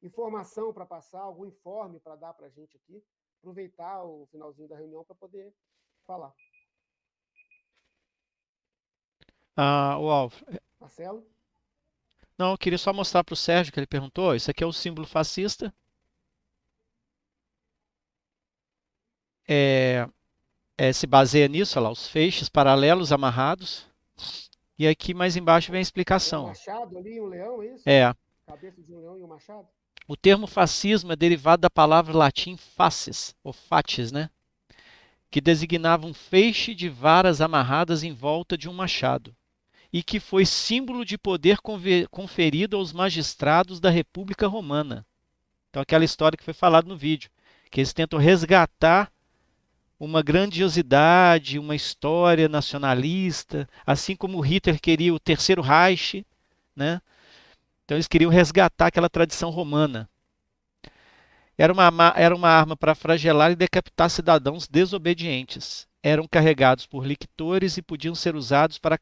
informação para passar, algum informe para dar para a gente aqui, aproveitar o finalzinho da reunião para poder falar. O Alvo. Marcelo? Não, eu queria só mostrar para o Sérgio que ele perguntou. Isso aqui é o símbolo fascista. Se baseia nisso, olha lá, os feixes paralelos amarrados. E aqui mais embaixo vem a explicação. Um machado ali, um leão, é isso? Cabeça de um leão e um machado? O termo fascismo é derivado da palavra latim facies, ou facies, né? Que designava um feixe de varas amarradas em volta de um machado, e que foi símbolo de poder conferido aos magistrados da República Romana. Então, aquela história que foi falada no vídeo, que eles tentam resgatar uma grandiosidade, uma história nacionalista, assim como Hitler queria o Terceiro Reich, né? Então eles queriam resgatar aquela tradição romana. Era uma arma para flagelar e decapitar cidadãos desobedientes. Eram carregados por lictores e podiam ser usados para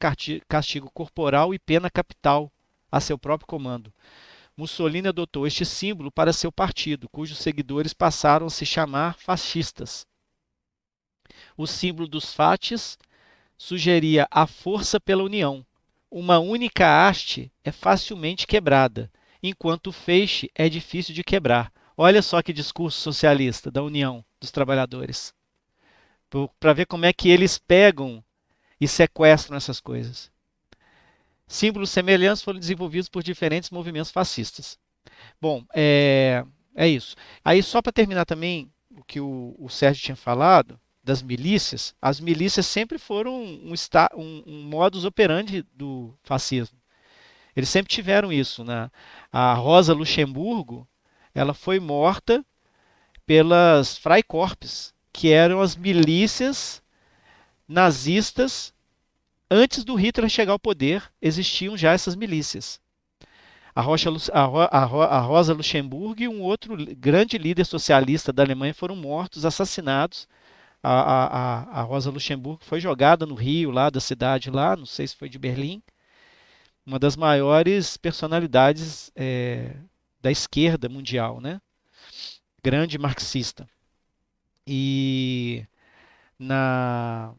castigo corporal e pena capital, a seu próprio comando. Mussolini adotou este símbolo para seu partido, cujos seguidores passaram a se chamar fascistas. O símbolo dos facies sugeria a força pela união. Uma única haste é facilmente quebrada, enquanto o feixe é difícil de quebrar. Olha só que discurso socialista da união dos trabalhadores. Para ver como é que eles pegam e sequestram essas coisas. Símbolos semelhantes foram desenvolvidos por diferentes movimentos fascistas. Bom, é isso. Aí, só para terminar também o que o Sérgio tinha falado, das milícias, as milícias sempre foram um modus operandi do fascismo. Eles sempre tiveram isso, né? A Rosa Luxemburgo, ela foi morta pelas Freikorps, que eram as milícias nazistas. Antes do Hitler chegar ao poder, existiam já essas milícias. A Rosa Luxemburgo e um outro grande líder socialista da Alemanha foram mortos, assassinados. A Rosa Luxemburgo foi jogada no rio lá da cidade, lá, não sei se foi de Berlim, uma das maiores personalidades da esquerda mundial, né? Grande marxista. E na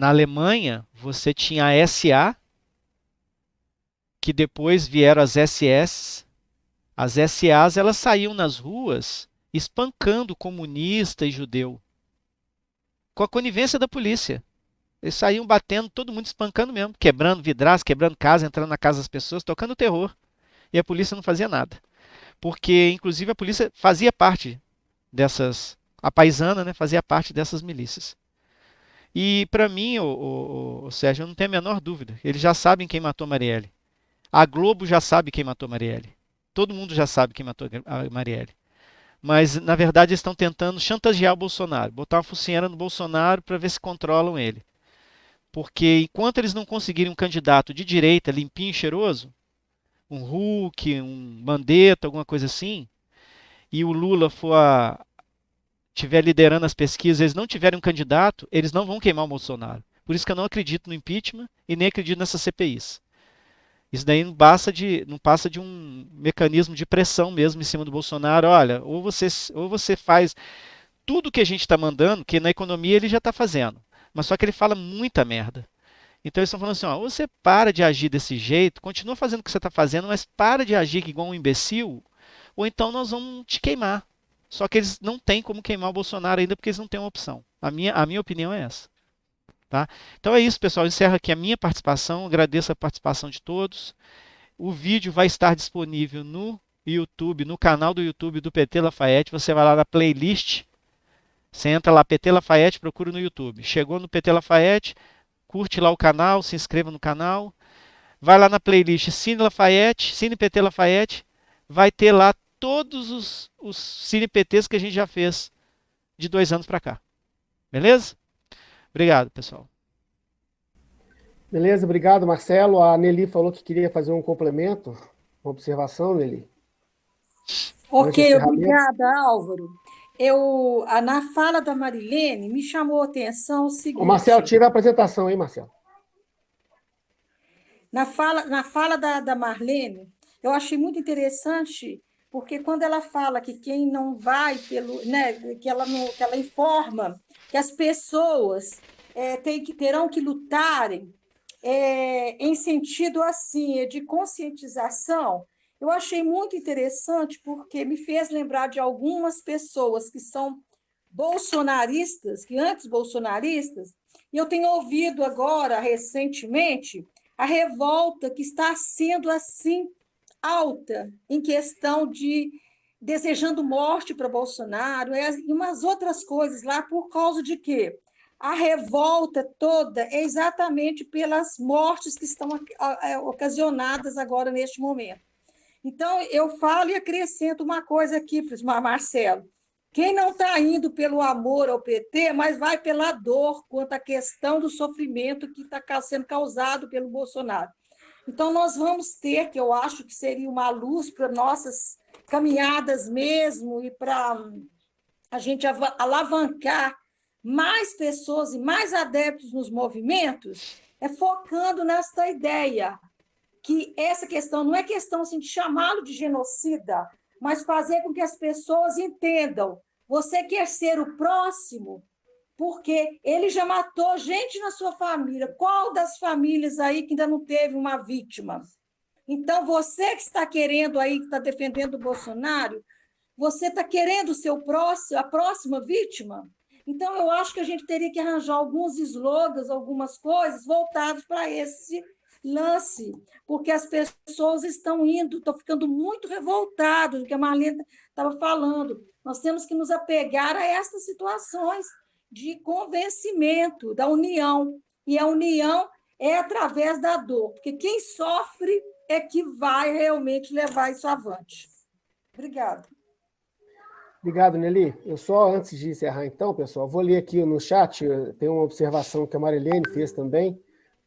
Alemanha você tinha a SA, que depois vieram as SS. As SAs, elas saíam nas ruas espancando comunista e judeu, com a conivência da polícia. Eles saíam batendo, todo mundo espancando mesmo, quebrando vidraças, quebrando casa, entrando na casa das pessoas, tocando terror. E a polícia não fazia nada. Porque, inclusive, a polícia fazia parte dessas... A paisana, né, fazia parte dessas milícias. E, para mim, o Sérgio, eu não tenho a menor dúvida. Eles já sabem quem matou Marielle. A Globo já sabe quem matou Marielle. Todo mundo já sabe quem matou a Marielle. Mas, na verdade, eles estão tentando chantagear o Bolsonaro, botar uma focinheira no Bolsonaro para ver se controlam ele. Porque enquanto eles não conseguirem um candidato de direita, limpinho e cheiroso, um Huck, um Mandetta, alguma coisa assim, e o Lula estiver liderando as pesquisas, eles não tiverem um candidato, eles não vão queimar o Bolsonaro. Por isso que eu não acredito no impeachment e nem acredito nessas CPIs. Isso daí não passa de um mecanismo de pressão mesmo em cima do Bolsonaro. Olha, ou você faz tudo que a gente está mandando, que na economia ele já está fazendo, mas só que ele fala muita merda. Então eles estão falando assim, ó, ou você para de agir desse jeito, continua fazendo o que você está fazendo, mas para de agir igual um imbecil, ou então nós vamos te queimar. Só que eles não têm como queimar o Bolsonaro ainda porque eles não têm uma opção. A minha opinião é essa. Tá? Então é isso, pessoal. Eu encerro aqui a minha participação. Agradeço a participação de todos. O vídeo vai estar disponível no YouTube, no canal do YouTube do PT Lafayette. Você vai lá na playlist, você entra lá, PT Lafayette, procura no YouTube. Chegou no PT Lafayette, curte lá o canal, se inscreva no canal. Vai lá na playlist Cine Lafayette, Cine PT Lafayette. Vai ter lá todos os Cine PTs que a gente já fez de 2 anos para cá. Beleza? Obrigado, pessoal. Beleza, obrigado, Marcelo. A Nelly falou que queria fazer um complemento, uma observação, Nelly. Ok, obrigada, Álvaro. Na fala da Marilene, me chamou a atenção o seguinte... Ô, Marcelo, tira a apresentação, hein, Marcelo? Na fala da Marlene, eu achei muito interessante, porque quando ela fala que quem não vai pelo... Né, que ela informa que as pessoas terão que lutarem em sentido assim, de conscientização. Eu achei muito interessante porque me fez lembrar de algumas pessoas que são bolsonaristas, que antes bolsonaristas, e eu tenho ouvido agora, recentemente, a revolta que está sendo assim alta em questão de desejando morte para Bolsonaro e umas outras coisas lá por causa de quê? A revolta toda é exatamente pelas mortes que estão ocasionadas agora neste momento. Então, eu falo e acrescento uma coisa aqui, Marcelo. Quem não está indo pelo amor ao PT, mas vai pela dor quanto à questão do sofrimento que está sendo causado pelo Bolsonaro. Então, nós vamos ter, que eu acho que seria uma luz para nossas caminhadas mesmo e para a gente alavancar mais pessoas e mais adeptos nos movimentos, focando nesta ideia que essa questão não é questão assim, de chamá-lo de genocida, mas fazer com que as pessoas entendam. Você quer ser o próximo, porque ele já matou gente na sua família. Qual das famílias aí que ainda não teve uma vítima? Então, você que está querendo aí, que está defendendo o Bolsonaro, você está querendo ser a próxima vítima? Então, eu acho que a gente teria que arranjar alguns slogans, algumas coisas voltados para esse lance, porque as pessoas estão ficando muito revoltadas do que a Marlene estava falando. Nós temos que nos apegar a estas situações de convencimento, da união, e a união é através da dor, porque quem sofre é que vai realmente levar isso avante. Obrigada. Obrigado, Nelly. Eu só, antes de encerrar, então, pessoal, vou ler aqui no chat, tem uma observação que a Marilene fez também,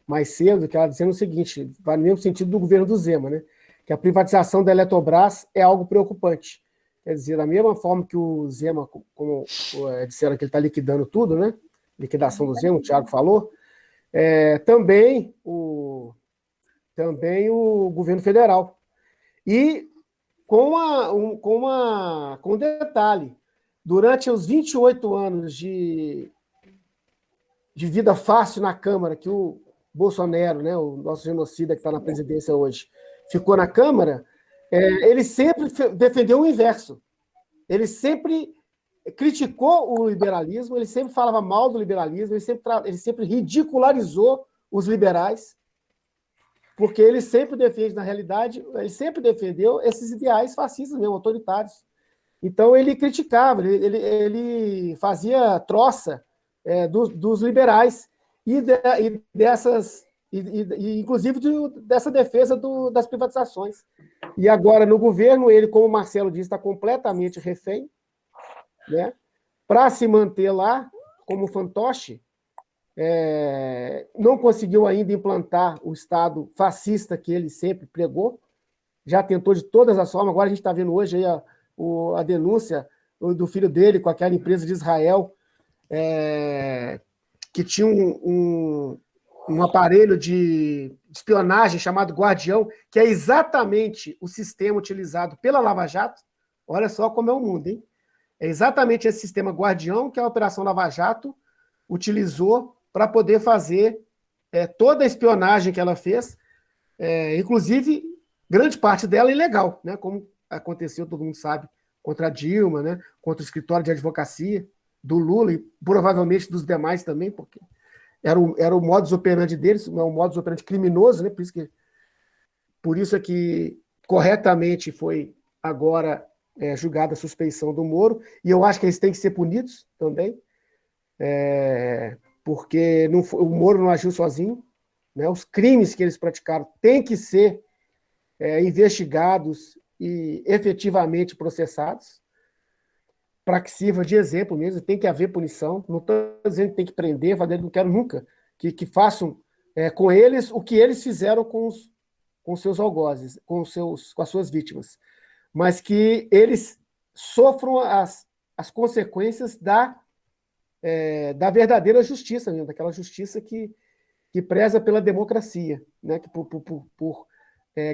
mais cedo, que ela dizendo o seguinte, vai no mesmo sentido do governo do Zema, né? Que a privatização da Eletrobras é algo preocupante. Quer dizer, da mesma forma que o Zema, como disseram que ele está liquidando tudo, né? Liquidação do Zema, o Thiago falou, também o governo federal. E com um detalhe, durante os 28 anos de vida fácil na Câmara, que o Bolsonaro, né, o nosso genocida que está na presidência hoje, ficou na Câmara, ele sempre defendeu o inverso. Ele sempre criticou o liberalismo, ele sempre falava mal do liberalismo, ele sempre ridicularizou os liberais, porque ele sempre defende, na realidade, ele sempre defendeu esses ideais fascistas mesmo, autoritários. Então, ele criticava, ele fazia troça dos liberais inclusive dessa defesa das privatizações. E agora, no governo, ele, como o Marcelo disse, está completamente refém, né? Para se manter lá como fantoche, não conseguiu ainda implantar o Estado fascista que ele sempre pregou, já tentou de todas as formas. Agora a gente está vendo hoje aí a denúncia do filho dele com aquela empresa de Israel, que tinha um aparelho de espionagem chamado Guardião, que é exatamente o sistema utilizado pela Lava Jato. Olha só como é o mundo, hein? É exatamente esse sistema Guardião que a Operação Lava Jato utilizou para poder fazer toda a espionagem que ela fez, inclusive grande parte dela ilegal, né? Como aconteceu, todo mundo sabe, contra a Dilma, né? Contra o escritório de advocacia do Lula e provavelmente dos demais também, porque era o modus operandi deles, é um modus operandi criminoso, né? Por isso é que corretamente foi agora julgada a suspeição do Moro, e eu acho que eles têm que ser punidos também, porque o Moro não agiu sozinho, né? Os crimes que eles praticaram têm que ser investigados e efetivamente processados, para que sirva de exemplo mesmo, tem que haver punição. Não estou dizendo que tem que prender, não quero nunca que façam com eles o que eles fizeram com seus algozes, com as suas vítimas, mas que eles sofram as consequências da verdadeira justiça, mesmo, daquela justiça que preza pela democracia, né? Que por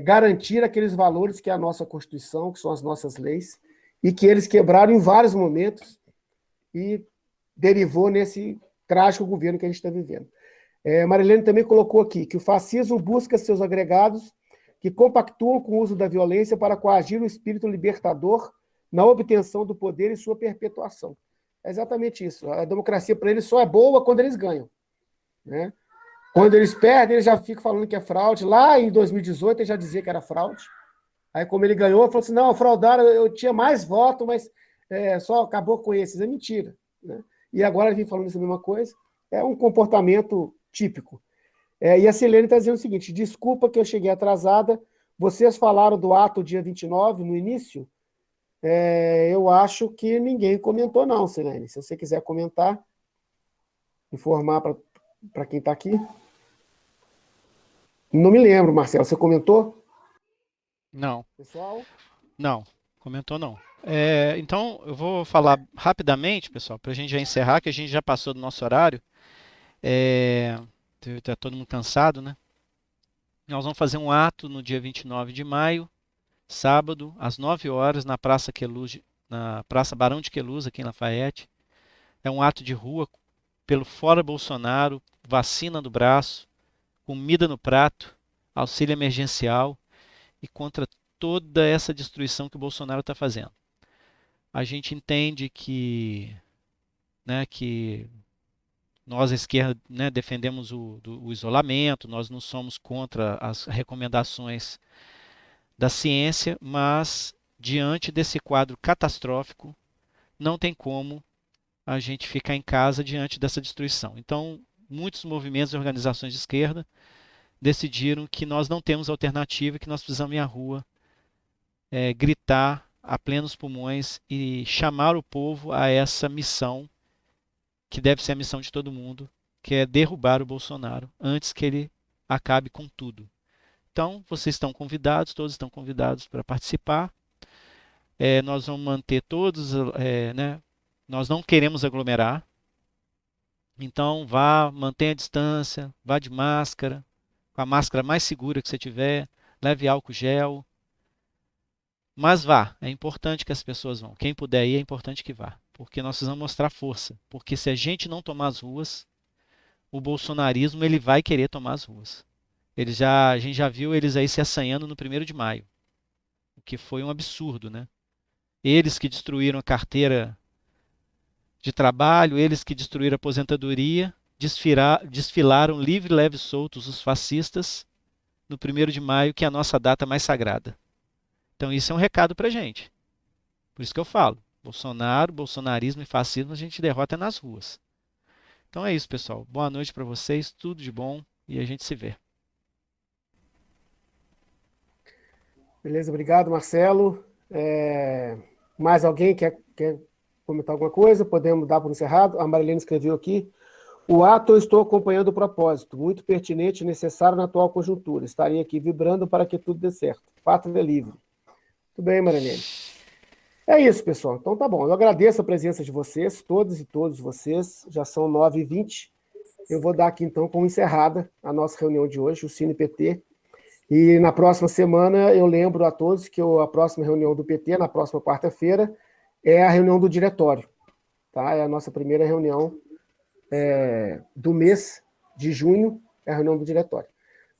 garantir aqueles valores que é a nossa Constituição, que são as nossas leis, e que eles quebraram em vários momentos e derivou nesse trágico governo que a gente está vivendo. Marilene também colocou aqui que o fascismo busca seus agregados que compactuam com o uso da violência para coagir o espírito libertador na obtenção do poder e sua perpetuação. É exatamente isso. A democracia para eles só é boa quando eles ganham, né? Quando eles perdem, eles já ficam falando que é fraude. Lá em 2018, ele já dizia que era fraude. Aí, como ele ganhou, falou assim, não, fraudaram, eu tinha mais votos, mas só acabou com esses. É mentira, né? E agora ele vem falando essa mesma coisa. É um comportamento típico. E a Silene está dizendo o seguinte, desculpa que eu cheguei atrasada, vocês falaram do ato dia 29, no início, eu acho que ninguém comentou não, Silene. Se você quiser comentar, informar para quem está aqui. Não me lembro, Marcelo, você comentou? Não. Pessoal? Não, comentou não. Então, eu vou falar rapidamente, pessoal, para a gente já encerrar, que a gente já passou do nosso horário. Está todo mundo cansado, né? Nós vamos fazer um ato no dia 29 de maio, sábado, às 9 horas, na Praça Queluz, na Praça Barão de Queluz, aqui em Lafayette. É um ato de rua pelo Fora Bolsonaro, vacina no braço, comida no prato, auxílio emergencial e contra toda essa destruição que o Bolsonaro está fazendo. A gente entende que nós, a esquerda, né, defendemos o isolamento, nós não somos contra as recomendações da ciência, mas diante desse quadro catastrófico, não tem como a gente ficar em casa diante dessa destruição. Então, muitos movimentos e organizações de esquerda decidiram que nós não temos alternativa, que nós precisamos ir à rua, gritar a plenos pulmões e chamar o povo a essa missão, que deve ser a missão de todo mundo, que é derrubar o Bolsonaro antes que ele acabe com tudo. Então, vocês estão convidados, todos estão convidados para participar. Nós vamos manter todos, né? Nós não queremos aglomerar. Então, mantenha a distância, vá de máscara, com a máscara mais segura que você tiver, leve álcool gel. Mas vá, é importante que as pessoas vão. Quem puder ir, é importante que vá. Porque nós precisamos mostrar força. Porque se a gente não tomar as ruas, o bolsonarismo ele vai querer tomar as ruas. A gente já viu eles aí se assanhando no 1º de maio. O que foi um absurdo, né? Eles que destruíram a carteira de trabalho, eles que destruíram a aposentadoria, desfilaram livre, leve e soltos os fascistas no 1º de maio, que é a nossa data mais sagrada. Então isso é um recado para a gente. Por isso que eu falo, Bolsonaro, bolsonarismo e fascismo a gente derrota nas ruas. Então é isso, pessoal. Boa noite para vocês, tudo de bom e a gente se vê. Beleza, obrigado, Marcelo. Mais alguém quer comentar alguma coisa? Podemos dar por encerrado? A Marilene escreveu aqui. O ato eu estou acompanhando o propósito, muito pertinente e necessário na atual conjuntura. Estarei aqui vibrando para que tudo dê certo. Pátria livre. Tudo bem, Marilene? É isso, pessoal. Então tá bom. Eu agradeço a presença de vocês, todas e todos vocês. Já são 9h20. Eu vou dar aqui, então, como encerrada a nossa reunião de hoje, o Cine PT. E na próxima semana, eu lembro a todos que a próxima reunião do PT, na próxima quarta-feira, é a reunião do diretório. Tá? É a nossa primeira reunião do mês de junho, é a reunião do diretório.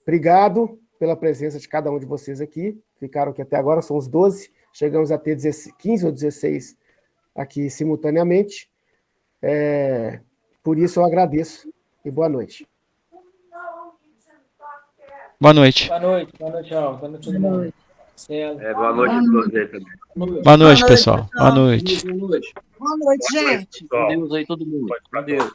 Obrigado pela presença de cada um de vocês aqui. Ficaram aqui até agora, são os 12. Chegamos a ter 15 ou 16 aqui simultaneamente. Por isso eu agradeço e boa noite. Boa noite. Boa noite, tchau. Boa noite, todo mundo. Boa noite a todos aí também. Boa noite, pessoal. Boa noite. Boa noite, gente. Com Deus aí, todo mundo. Com Deus.